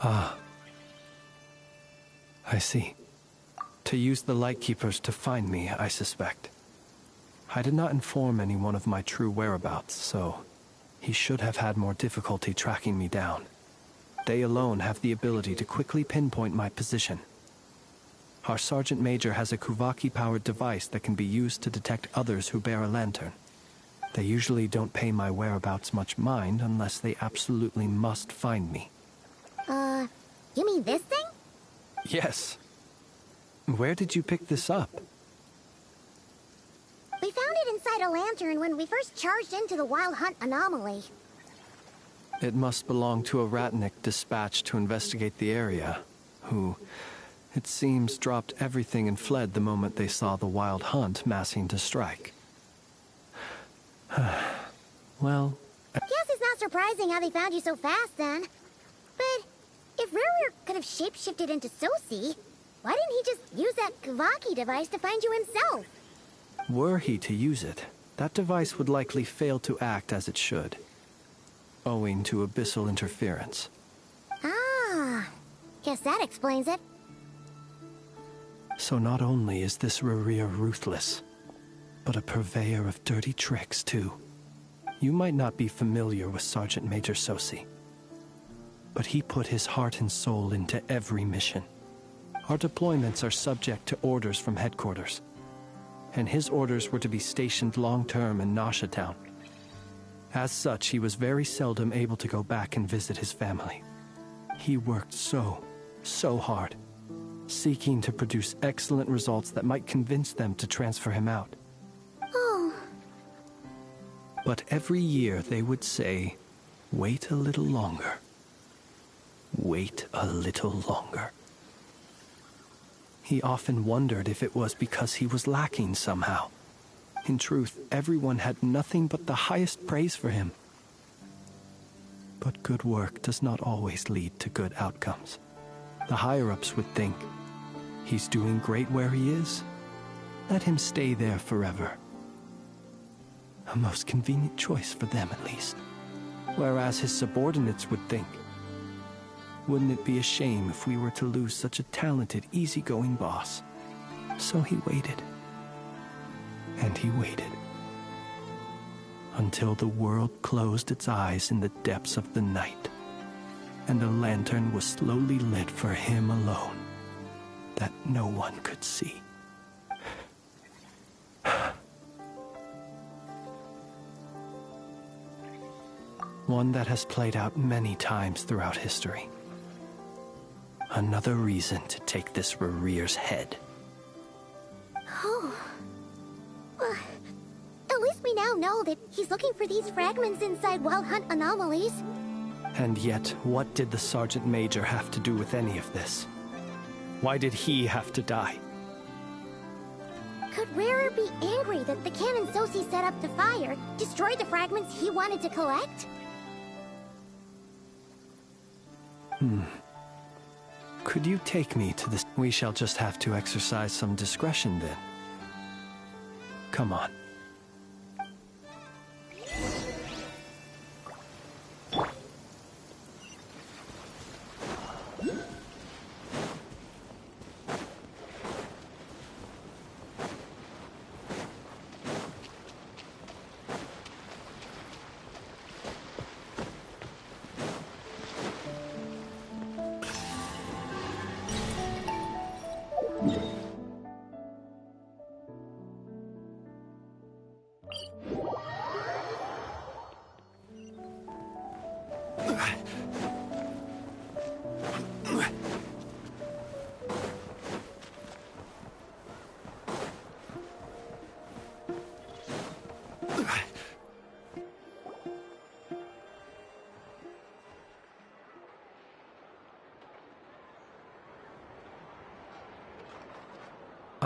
Ah. I see. To use the Lightkeepers to find me, I suspect. I did not inform anyone of my true whereabouts, so he should have had more difficulty tracking me down. They alone have the ability to quickly pinpoint my position. Our Sergeant Major has a Kuvaki-powered device that can be used to detect others who bear a lantern. They usually don't pay my whereabouts much mind unless they absolutely must find me. You mean this thing? Yes. Where did you pick this up? We found it inside a lantern when we first charged into the Wild Hunt anomaly. It must belong to a Ratnik dispatched to investigate the area, who, it seems, dropped everything and fled the moment they saw the Wild Hunt massing to strike. Well... Guess it's not surprising how they found you so fast, then. But if Rerir could have shapeshifted into Sosi, why didn't he just use that Kuvaki device to find you himself? Were he to use it, that device would likely fail to act as it should, owing to abyssal interference. Ah, guess that explains it. So not only is this Rerir ruthless, but a purveyor of dirty tricks, too. You might not be familiar with Sergeant Major Sosi, but he put his heart and soul into every mission. Our deployments are subject to orders from headquarters, and his orders were to be stationed long-term in Nasha Town. As such, he was very seldom able to go back and visit his family. He worked so hard, seeking to produce excellent results that might convince them to transfer him out. Oh. But every year they would say, "Wait a little longer. Wait a little longer." He often wondered if it was because he was lacking somehow. In truth, everyone had nothing but the highest praise for him. But good work does not always lead to good outcomes. The higher-ups would think, he's doing great where he is. Let him stay there forever. A most convenient choice for them, at least. Whereas his subordinates would think, wouldn't it be a shame if we were to lose such a talented, easygoing boss? So he waited. And he waited. Until the world closed its eyes in the depths of the night, and a lantern was slowly lit for him alone, that no one could see. One that has played out many times throughout history. Another reason to take this Rerir's head. Oh. Well, at least we now know that he's looking for these fragments inside Wild Hunt anomalies. And yet, what did the Sergeant Major have to do with any of this? Why did he have to die? Could Rerir be angry that the cannon Sosi set up to fire destroyed the fragments he wanted to collect? Could you take me to this? We shall just have to exercise some discretion then. Come on.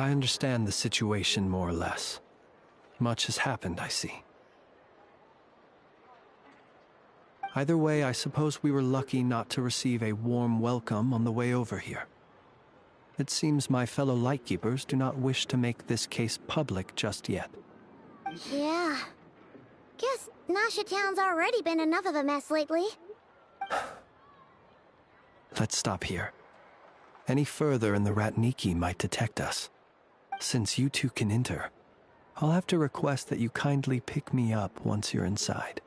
I understand the situation more or less. Much has happened, I see. Either way, I suppose we were lucky not to receive a warm welcome on the way over here. It seems my fellow Lightkeepers do not wish to make this case public just yet. Yeah. Guess Nasha Town's already been enough of a mess lately. Let's stop here. Any further and the Ratniki might detect us. Since you two can enter, I'll have to request that you kindly pick me up once you're inside.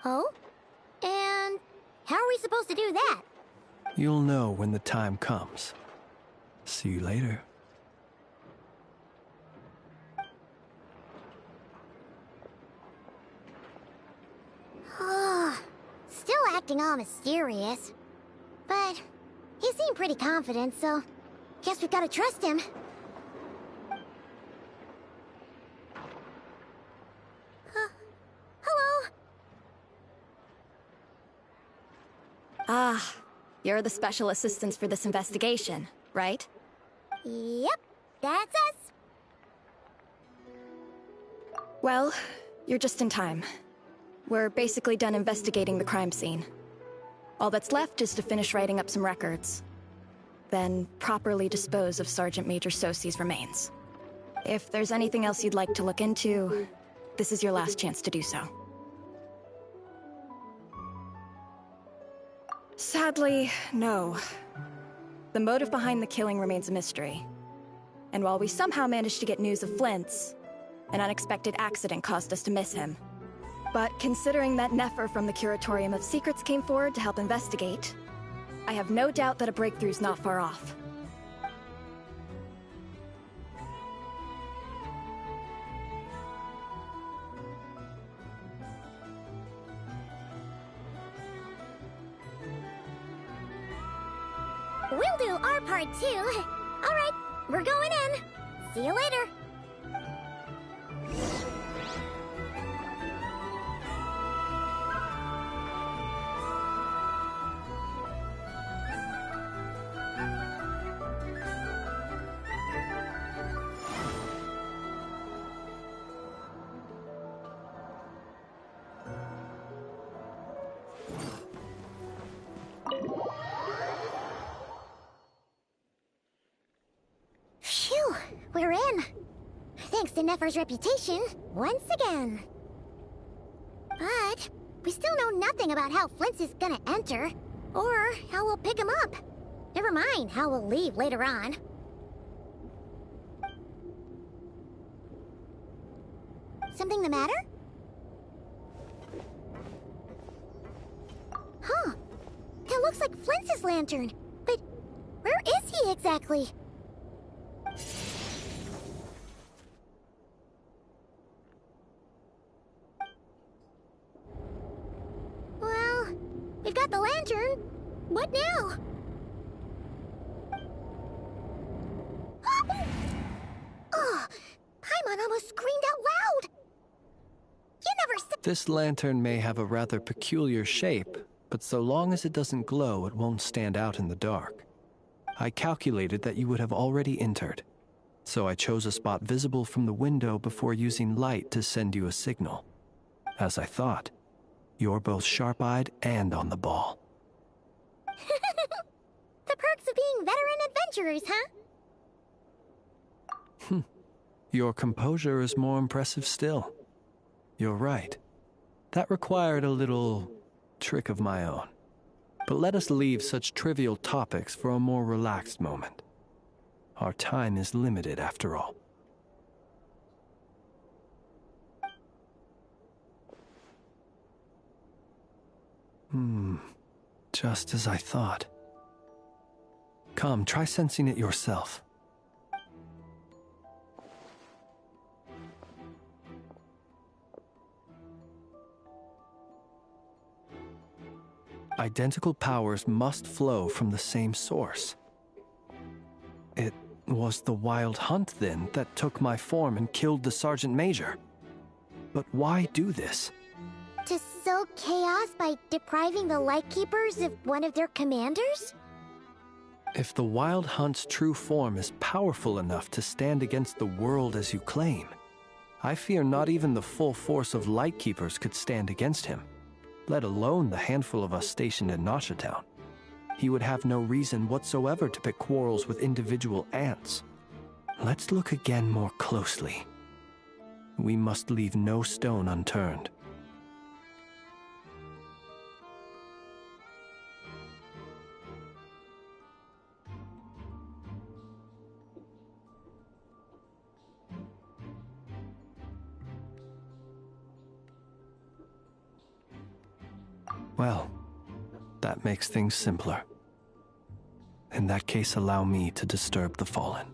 Oh? And how are we supposed to do that? You'll know when the time comes. See you later. Still acting all mysterious. But he seemed pretty confident, so guess we've got to trust him. Hello? Ah, you're the special assistants for this investigation, right? Yep, that's us. Well, you're just in time. We're basically done investigating the crime scene. All that's left is to finish writing up some records. Then properly dispose of Sergeant Major Sosi's remains. If there's anything else you'd like to look into, this is your last chance to do so. Sadly, no. The motive behind the killing remains a mystery. And while we somehow managed to get news of Flint's, an unexpected accident caused us to miss him. But considering that Nefer from the Curatorium of Secrets came forward to help investigate, I have no doubt that a breakthrough's not far off. We'll do our part too. All right, we're going in. See you later. Phew, we're in. Thanks to Nefer's reputation, once again. But we still know nothing about how Flint's is gonna enter, or how we'll pick him up. Never mind how we'll leave later on. Something the matter? Huh. That looks like Flint's lantern. But where is he exactly? Well, we've got the lantern. What now? Oh, Paimon almost screamed out loud. You never said— This lantern may have a rather peculiar shape, but so long as it doesn't glow, it won't stand out in the dark. I calculated that you would have already entered, so I chose a spot visible from the window before using light to send you a signal. As I thought, you're both sharp-eyed and on the ball. The perks of being veteran adventurers, huh? Your composure is more impressive still. You're right. That required a little trick of my own. But let us leave such trivial topics for a more relaxed moment. Our time is limited, after all. Just as I thought. Come, try sensing it yourself. Identical powers must flow from the same source. It was the Wild Hunt, then, that took my form and killed the Sergeant Major. But why do this? To sow chaos by depriving the Lightkeepers of one of their commanders? If the Wild Hunt's true form is powerful enough to stand against the world as you claim, I fear not even the full force of Lightkeepers could stand against him, let alone the handful of us stationed in Noshatown. He would have no reason whatsoever to pick quarrels with individual ants. Let's look again more closely. We must leave no stone unturned. Well, that makes things simpler. In that case, allow me to disturb the fallen.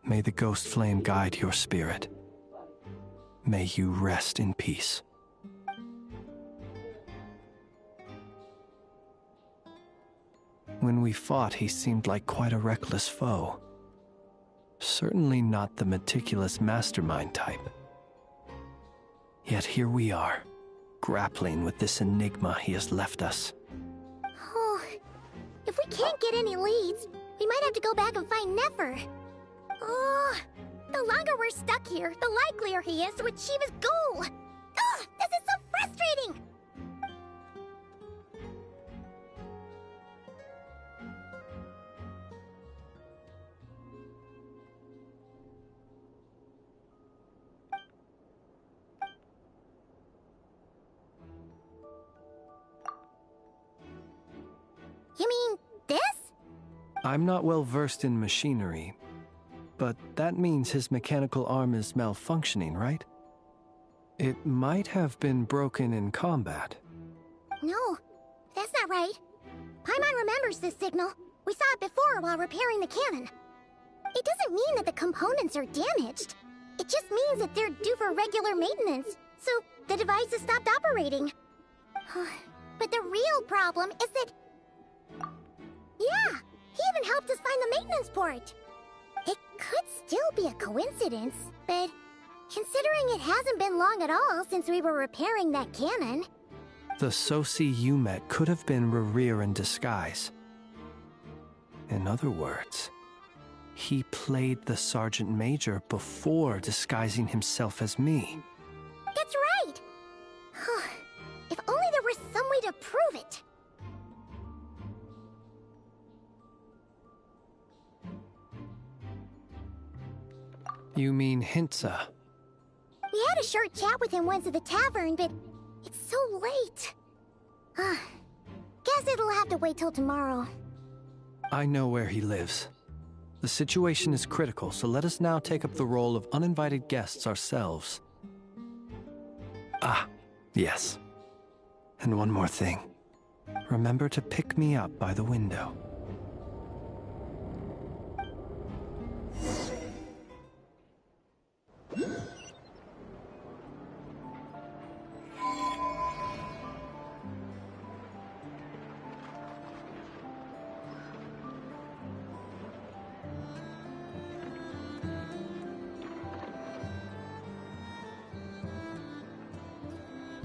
May the ghost flame guide your spirit. May you rest in peace. When we fought, he seemed like quite a reckless foe. Certainly not the meticulous mastermind type. Yet here we are, grappling with this enigma he has left us. Oh, if we can't get any leads, we might have to go back and find Nefer. Oh, the longer we're stuck here, the likelier he is to achieve his goal. Ugh, this is so frustrating! You mean this? I'm not well versed in machinery, but that means his mechanical arm is malfunctioning, right? It might have been broken in combat. No, that's not right. Paimon remembers this signal. We saw it before while repairing the cannon. It doesn't mean that the components are damaged. It just means that they're due for regular maintenance, so the device has stopped operating. But the real problem is that... Yeah, he even helped us find the maintenance port. It could still be a coincidence, but considering it hasn't been long at all since we were repairing that cannon... The Sosi you met could have been Rerir in disguise. In other words, he played the Sergeant Major before disguising himself as me. That's right! If only there were some way to prove it. You mean Hintsa? We had a short chat with him once at the tavern, but it's so late. Guess it'll have to wait till tomorrow. I know where he lives. The situation is critical, so let us now take up the role of uninvited guests ourselves. Ah, yes. And one more thing. Remember to pick me up by the window.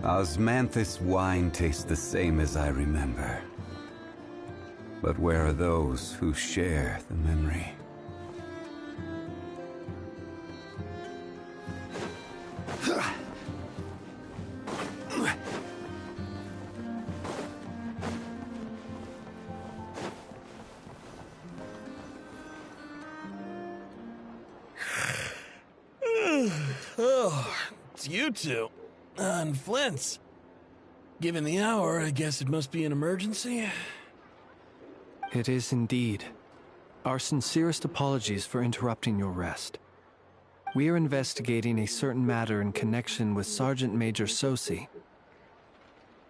Osmanthus wine tastes the same as I remember. But where are those who share the memory? Oh, it's you two. And Flint's. Given the hour, I guess it must be an emergency. It is indeed. Our sincerest apologies for interrupting your rest. We are investigating a certain matter in connection with Sergeant Major Sosi.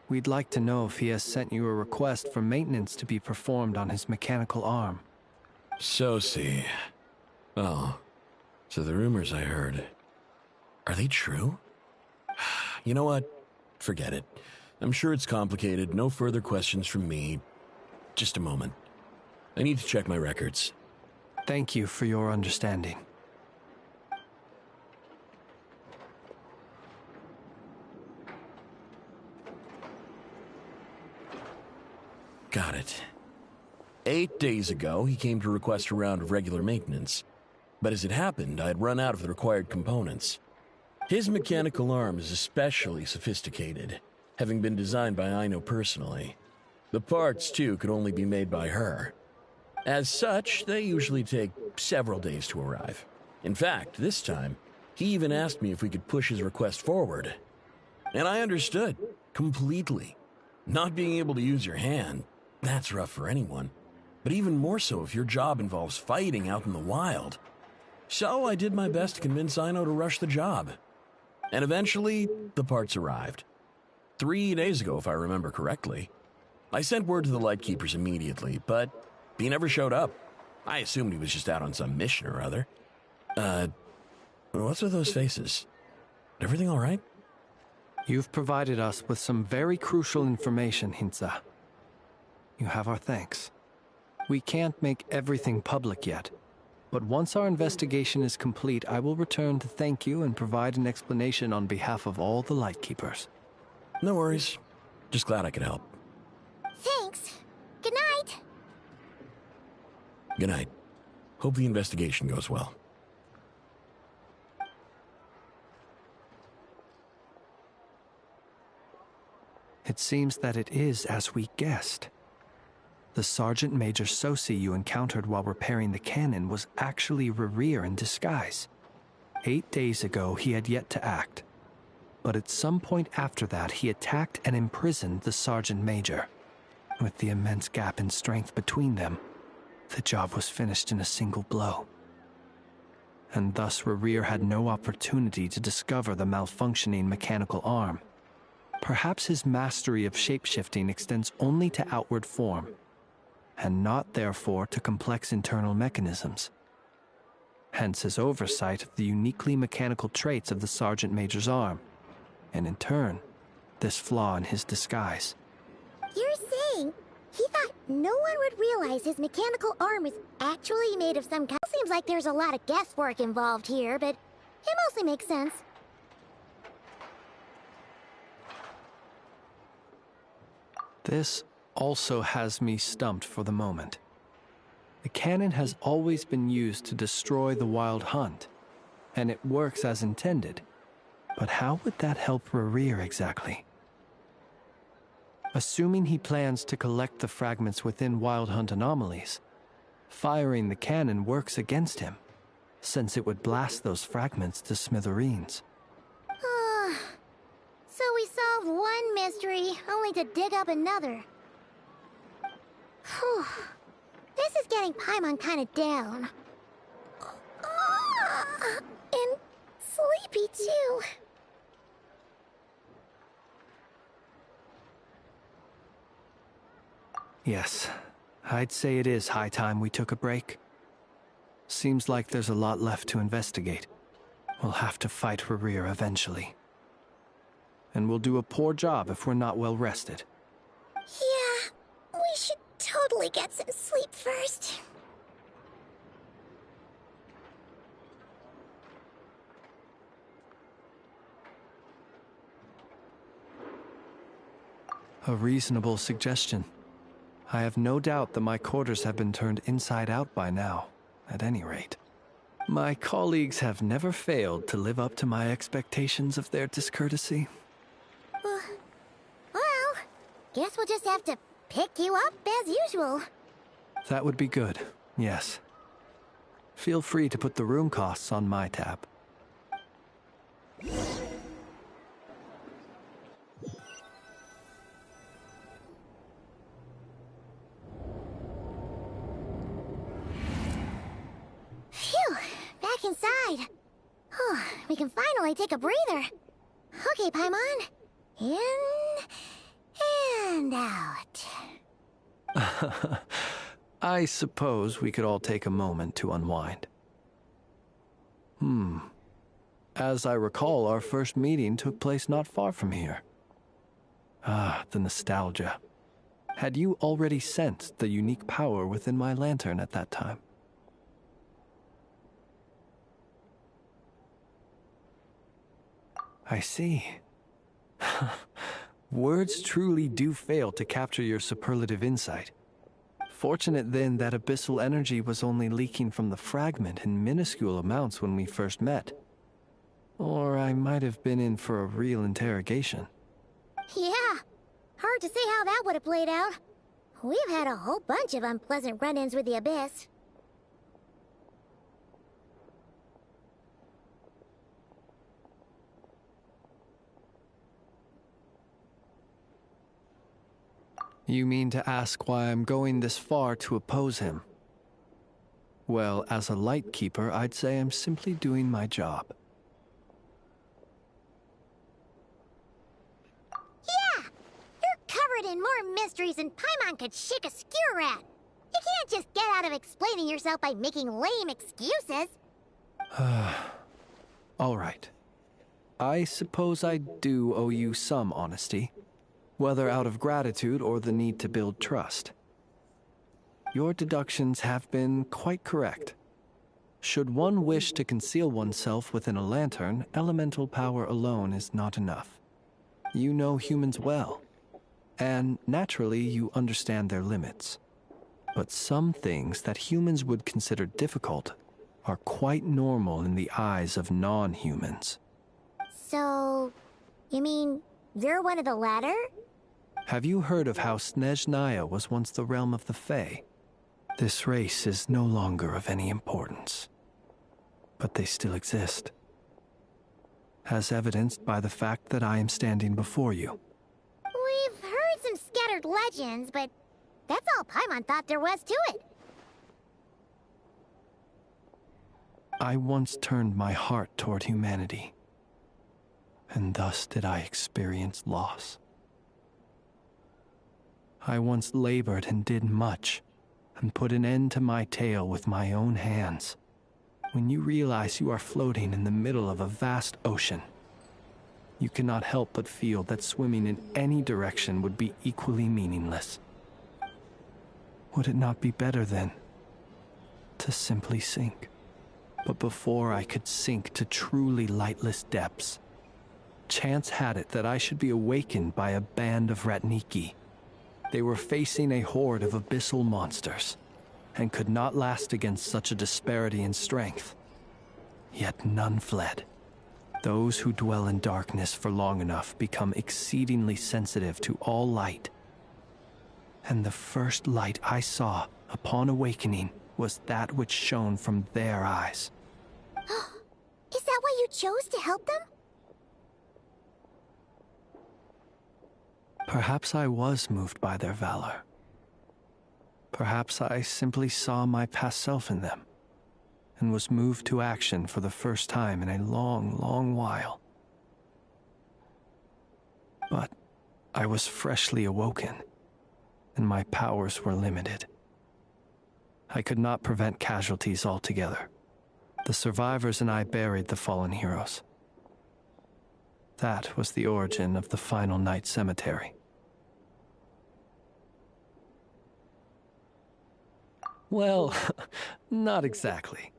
We'd like to know if he has sent you a request for maintenance to be performed on his mechanical arm. Sosi. Oh, so the rumors I heard, are they true? You know what? Forget it. I'm sure it's complicated. No further questions from me. Just a moment. I need to check my records. Thank you for your understanding. Got it. 8 days ago, he came to request a round of regular maintenance. But as it happened, I had run out of the required components. His mechanical arm is especially sophisticated, having been designed by Aino personally. The parts, too, could only be made by her. As such, they usually take several days to arrive. In fact, this time, he even asked me if we could push his request forward. And I understood, completely. Not being able to use your hand, that's rough for anyone. But even more so if your job involves fighting out in the wild. So I did my best to convince Aino to rush the job. And eventually, the parts arrived. 3 days ago, if I remember correctly. I sent word to the Lightkeepers immediately, but he never showed up. I assumed he was just out on some mission or other. What's with those faces? Everything all right? You've provided us with some very crucial information, Hintsa. You have our thanks. We can't make everything public yet, but once our investigation is complete, I will return to thank you and provide an explanation on behalf of all the Lightkeepers. No worries. Just glad I could help. Thanks. Good night. Good night. Hope the investigation goes well. It seems that it is as we guessed. The Sergeant Major Sosi you encountered while repairing the cannon was actually Rerir in disguise. 8 days ago, he had yet to act. But at some point after that, he attacked and imprisoned the Sergeant Major. With the immense gap in strength between them, the job was finished in a single blow. And thus Rerir had no opportunity to discover the malfunctioning mechanical arm. Perhaps his mastery of shapeshifting extends only to outward form, and not therefore to complex internal mechanisms. Hence his oversight of the uniquely mechanical traits of the Sergeant Major's arm, and in turn, this flaw in his disguise. You're saying he thought no one would realize his mechanical arm is actually made of some kind? Seems like there's a lot of guesswork involved here, but it mostly makes sense. This also has me stumped for the moment. The cannon has always been used to destroy the Wild Hunt, and it works as intended. But how would that help Rerir exactly? Assuming he plans to collect the fragments within Wild Hunt anomalies, firing the cannon works against him, since it would blast those fragments to smithereens. So we solved one mystery, only to dig up another. Whew. This is getting Paimon kind of down. And sleepy too. Yes, I'd say it is high time we took a break. Seems like there's a lot left to investigate. We'll have to fight Rerir eventually. And we'll do a poor job if we're not well rested. Yeah, we should totally get some sleep first. A reasonable suggestion. I have no doubt that my quarters have been turned inside out by now, at any rate. My colleagues have never failed to live up to my expectations of their discourtesy. Well, guess we'll just have to pick you up as usual. That would be good, yes. Feel free to put the room costs on my tab. Phew, back inside. Oh, we can finally take a breather. Okay, Paimon. In and out. I suppose we could all take a moment to unwind. As I recall, our first meeting took place not far from here. Ah, the nostalgia. Had you already sensed the unique power within my lantern at that time? I see. Words truly do fail to capture your superlative insight. Fortunate then that abyssal energy was only leaking from the fragment in minuscule amounts when we first met. Or I might have been in for a real interrogation. Yeah, hard to say how that would have played out. We've had a whole bunch of unpleasant run-ins with the Abyss. You mean to ask why I'm going this far to oppose him? Well, as a light keeper, I'd say I'm simply doing my job. Yeah! You're covered in more mysteries than Paimon could shake a skewer at. You can't just get out of explaining yourself by making lame excuses. All right. I suppose I do owe you some honesty, whether out of gratitude or the need to build trust. Your deductions have been quite correct. Should one wish to conceal oneself within a lantern, elemental power alone is not enough. You know humans well, and naturally you understand their limits. But some things that humans would consider difficult are quite normal in the eyes of non-humans. So, you mean you're one of the latter? Have you heard of how Snezhnaya was once the realm of the Fae? This race is no longer of any importance, but they still exist, as evidenced by the fact that I am standing before you. We've heard some scattered legends, but that's all Paimon thought there was to it. I once turned my heart toward humanity, and thus did I experience loss. I once labored and did much, and put an end to my tale with my own hands. When you realize you are floating in the middle of a vast ocean, you cannot help but feel that swimming in any direction would be equally meaningless. Would it not be better, then, to simply sink? But before I could sink to truly lightless depths, chance had it that I should be awakened by a band of Ratniki. They were facing a horde of abyssal monsters, and could not last against such a disparity in strength. Yet none fled. Those who dwell in darkness for long enough become exceedingly sensitive to all light. And the first light I saw upon awakening was that which shone from their eyes. Is that why you chose to help them? Perhaps I was moved by their valor. Perhaps I simply saw my past self in them, and was moved to action for the first time in a long, long while. But I was freshly awoken, and my powers were limited. I could not prevent casualties altogether. The survivors and I buried the fallen heroes. That was the origin of the Final Night Cemetery. Well, not exactly.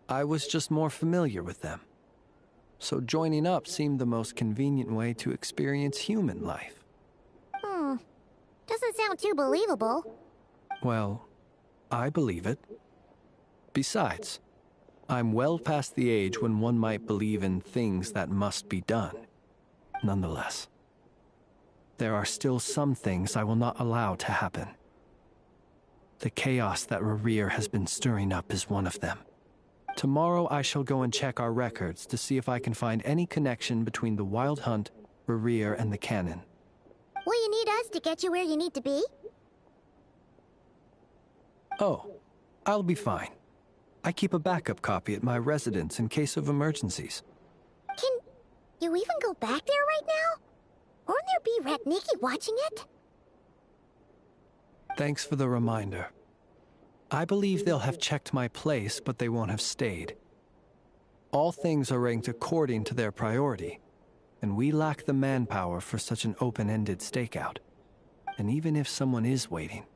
I was just more familiar with them. So joining up seemed the most convenient way to experience human life. Doesn't sound too believable. Well, I believe it. Besides, I'm well past the age when one might believe in things that must be done. Nonetheless, there are still some things I will not allow to happen. The chaos that Rerir has been stirring up is one of them. Tomorrow I shall go and check our records to see if I can find any connection between the Wild Hunt, Rerir, and the Canon. Will you need us to get you where you need to be? Oh, I'll be fine. I keep a backup copy at my residence in case of emergencies. Can you even go back there right now? Won't there be Ratniki watching it? Thanks for the reminder. I believe they'll have checked my place, but they won't have stayed. All things are ranked according to their priority, and we lack the manpower for such an open-ended stakeout. And even if someone is waiting,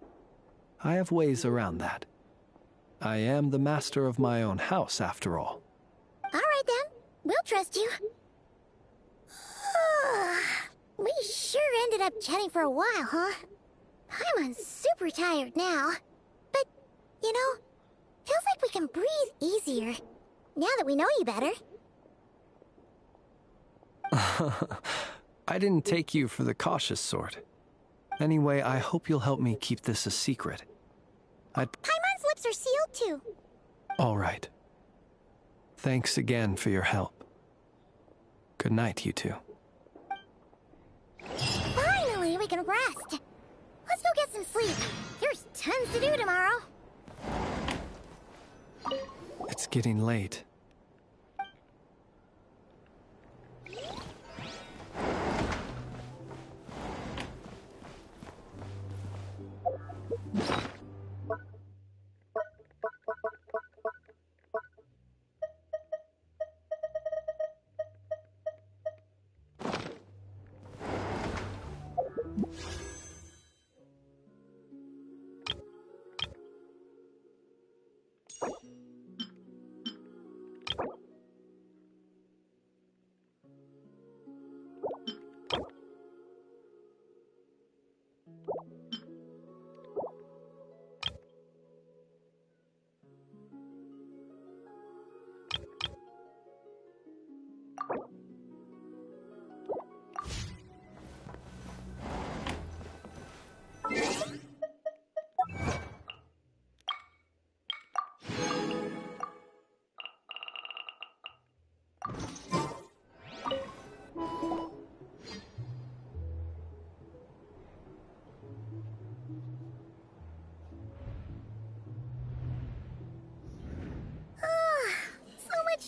I have ways around that. I am the master of my own house, after all. All right then, we'll trust you. We sure ended up chatting for a while, huh? Paimon's super tired now. But, you know, feels like we can breathe easier. Now that we know you better. I didn't take you for the cautious sort. Anyway, I hope you'll help me keep this a secret. Paimon's lips are sealed too. All right. Thanks again for your help. Good night, you two. Finally, we can rest. Let's go get some sleep. There's tons to do tomorrow. It's getting late.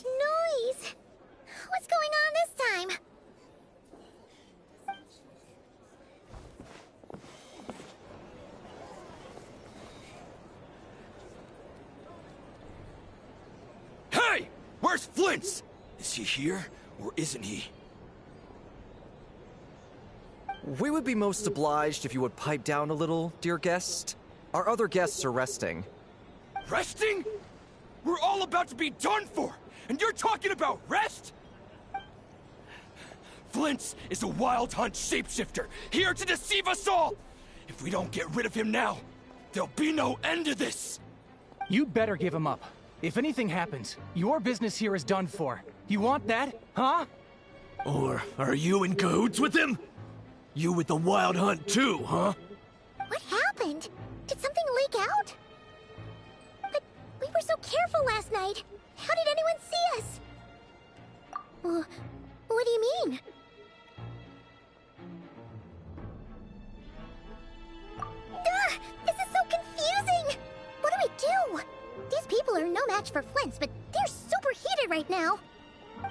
Noise! What's going on this time? Hey! Where's Flint's? Is he here, or isn't he? We would be most obliged if you would pipe down a little, dear guest. Our other guests are resting. Resting? We're all about to be done for! And you're talking about rest? Flint's is a wild hunt shapeshifter, here to deceive us all! If we don't get rid of him now, there'll be no end to this! You better give him up. If anything happens, your business here is done for. You want that, huh? Or are you in cahoots with him? You with the wild hunt too, huh? What happened? Did something leak out? But we were so careful last night. How did anyone see us? What do you mean? This is so confusing! What do we do? These people are no match for Flint's, but they're super heated right now.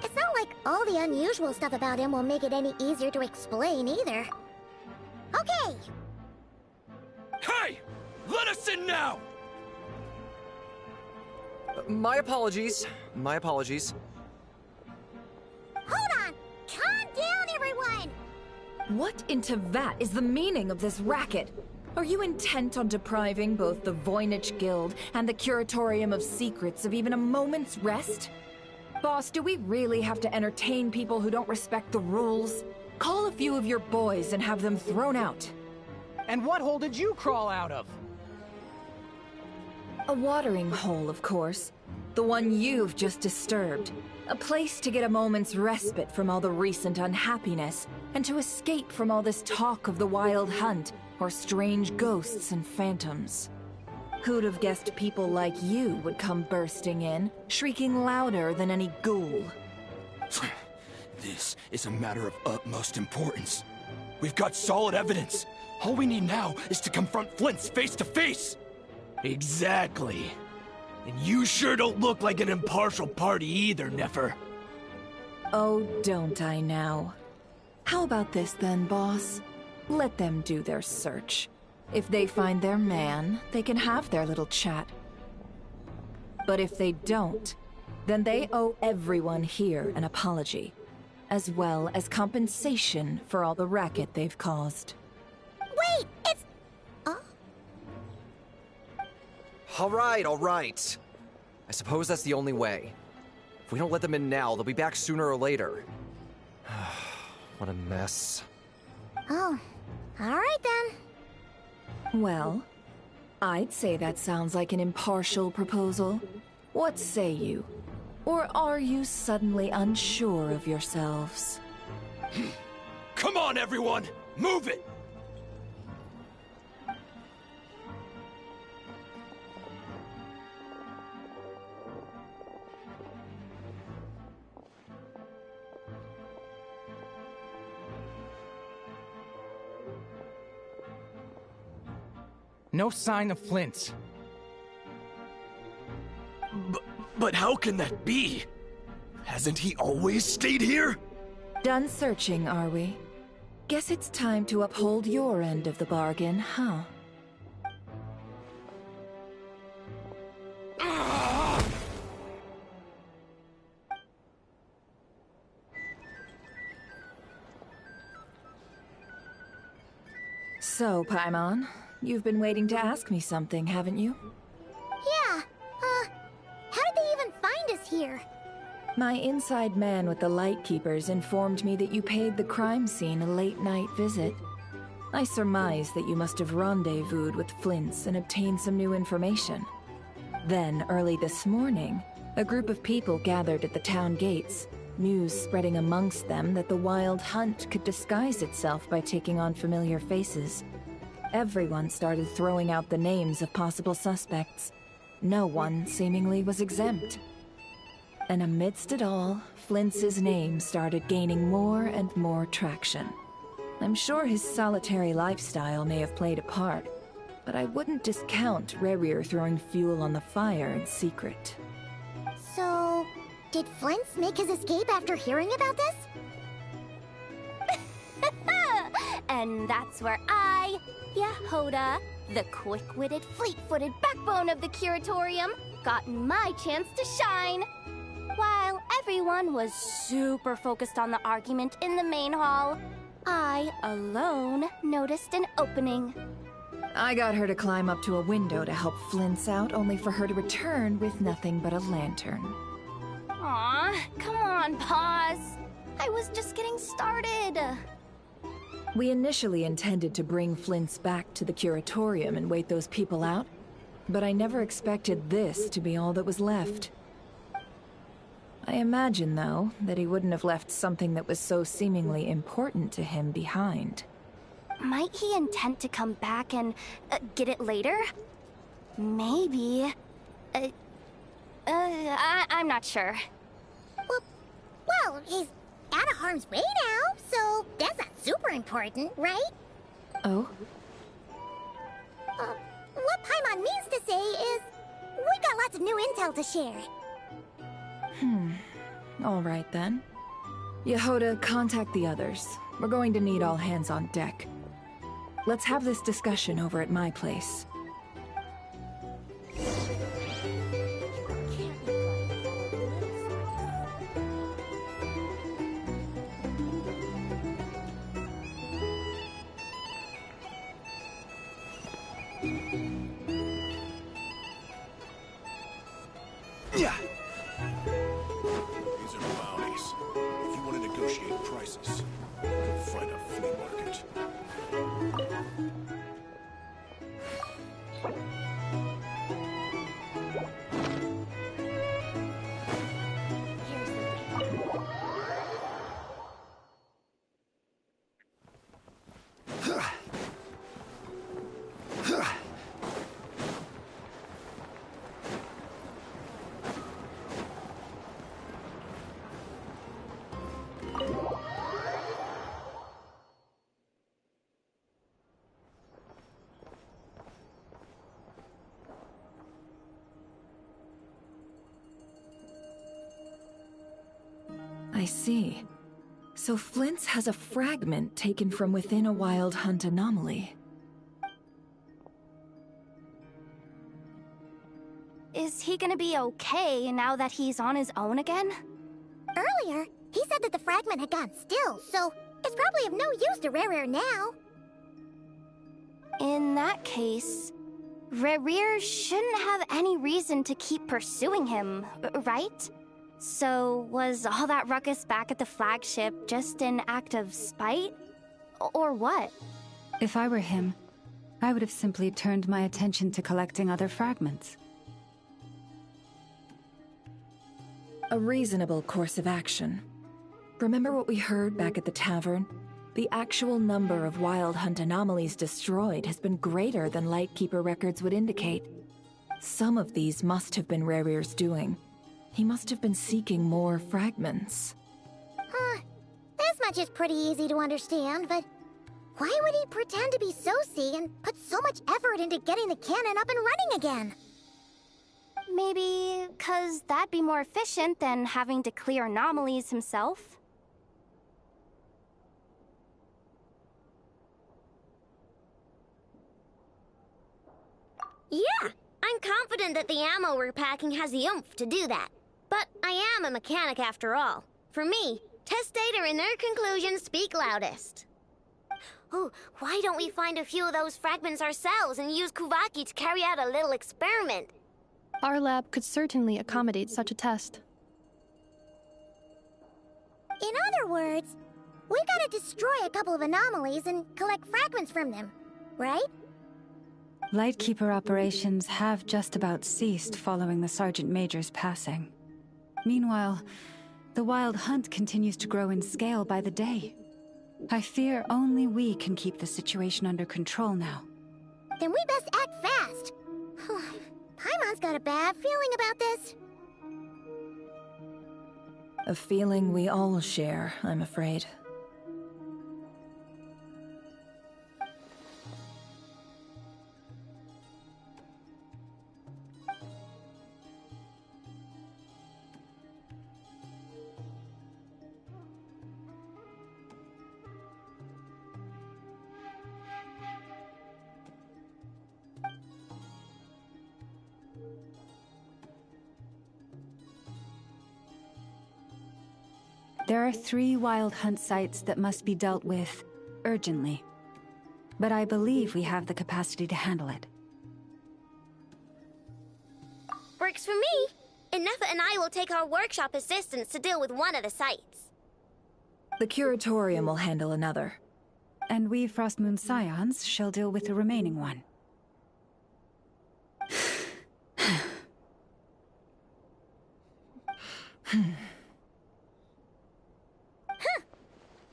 It's not like all the unusual stuff about him will make it any easier to explain either. Okay! Hey! Let us in now! My apologies. My apologies. Hold on! Calm down, everyone! What in Tevat is the meaning of this racket? Are you intent on depriving both the Voynich Guild and the Curatorium of Secrets of even a moment's rest? Boss, do we really have to entertain people who don't respect the rules? Call a few of your boys and have them thrown out. And what hole did you crawl out of? A watering hole, of course. The one you've just disturbed. A place to get a moment's respite from all the recent unhappiness, and to escape from all this talk of the wild hunt, or strange ghosts and phantoms. Who'd have guessed people like you would come bursting in, shrieking louder than any ghoul? This is a matter of utmost importance. We've got solid evidence. All we need now is to confront Flint's face to face. Exactly. And you sure don't look like an impartial party either, Nefer. Oh, don't I now? How about this then, boss? Let them do their search. If they find their man, they can have their little chat. But if they don't, then they owe everyone here an apology, as well as compensation for all the racket they've caused. Wait, it's... All right. I suppose that's the only way. If we don't let them in now, they'll be back sooner or later. What a mess. Oh, alright then. Well, I'd say that sounds like an impartial proposal. What say you? Or are you suddenly unsure of yourselves? Come on, everyone! Move it! No sign of Flint. But how can that be? Hasn't he always stayed here? Done searching, are we? Guess it's time to uphold your end of the bargain, huh? So, Paimon, you've been waiting to ask me something, haven't you? Yeah, how did they even find us here? My inside man with the Lightkeepers informed me that you paid the crime scene a late-night visit. I surmise that you must have rendezvoused with Flint's and obtained some new information. Then, early this morning, a group of people gathered at the town gates, news spreading amongst them that the Wild Hunt could disguise itself by taking on familiar faces. Everyone started throwing out the names of possible suspects. No one, seemingly, was exempt. And amidst it all, Flint's name started gaining more and more traction. I'm sure his solitary lifestyle may have played a part, but I wouldn't discount Rerir throwing fuel on the fire in secret. So, did Flint make his escape after hearing about this? And that's where I, Yehoda, the quick-witted, fleet-footed backbone of the Curatorium, got my chance to shine. While everyone was super focused on the argument in the main hall, I, alone, noticed an opening. I got her to climb up to a window to help Flint's out, only for her to return with nothing but a lantern. Aw, come on, pause. I was just getting started. We initially intended to bring Flint's back to the Curatorium and wait those people out, but I never expected this to be all that was left. I imagine, though, that he wouldn't have left something that was so seemingly important to him behind. Might he intend to come back and get it later? Maybe. I'm not sure. Well, he's out of harm's way now, so that's not super important, right? Oh? What Paimon means to say is, we've got lots of new intel to share. All right then. Yehoda, contact the others. We're going to need all hands on deck. Let's have this discussion over at my place. Yeah. These are bounties. If you want to negotiate prices, go find a flea market. I see. So Flint's has a fragment taken from within a Wild Hunt anomaly. Is he gonna be okay now that he's on his own again? Earlier, he said that the fragment had gone still, so it's probably of no use to Rerir now. In that case, Rerir shouldn't have any reason to keep pursuing him, right? So, was all that ruckus back at the flagship just an act of spite? Or what? If I were him, I would have simply turned my attention to collecting other fragments. A reasonable course of action. Remember what we heard back at the tavern? The actual number of Wild Hunt anomalies destroyed has been greater than Lightkeeper records would indicate. Some of these must have been Rarir's doing. He must have been seeking more fragments. This much is pretty easy to understand, but why would he pretend to be Sosi and put so much effort into getting the cannon up and running again? Maybe 'cause that'd be more efficient than having to clear anomalies himself? Yeah, I'm confident that the ammo we're packing has the oomph to do that. But I am a mechanic after all. For me, test data and their conclusions speak loudest. Oh, why don't we find a few of those fragments ourselves and use Kuvaki to carry out a little experiment? Our lab could certainly accommodate such a test. In other words, we gotta destroy a couple of anomalies and collect fragments from them, right? Lightkeeper operations have just about ceased following the Sergeant Major's passing. Meanwhile, the Wild Hunt continues to grow in scale by the day. I fear only we can keep the situation under control now. Then we best act fast. Paimon's got a bad feeling about this. A feeling we all share, I'm afraid. There are 3 Wild Hunt sites that must be dealt with urgently. But I believe we have the capacity to handle it. Works for me. Nefa and I will take our workshop assistants to deal with one of the sites. The Curatorium will handle another. And we Frostmoon Scions shall deal with the remaining one.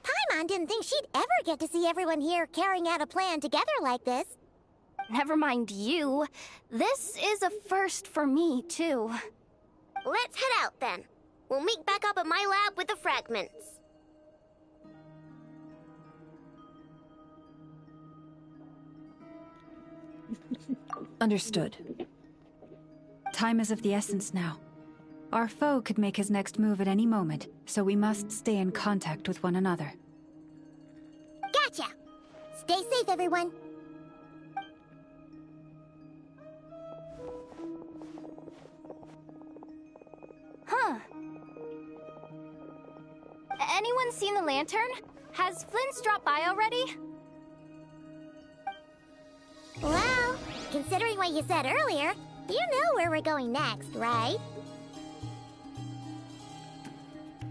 Paimon didn't think she'd ever get to see everyone here carrying out a plan together like this. Never mind you. This is a first for me, too. Let's head out, then. We'll meet back up at my lab with the fragments. Understood. Time is of the essence now. Our foe could make his next move at any moment, so we must stay in contact with one another. Gotcha! Stay safe, everyone. Huh. Anyone seen the lantern? Has Flint's dropped by already? Well, considering what you said earlier, you know where we're going next, right?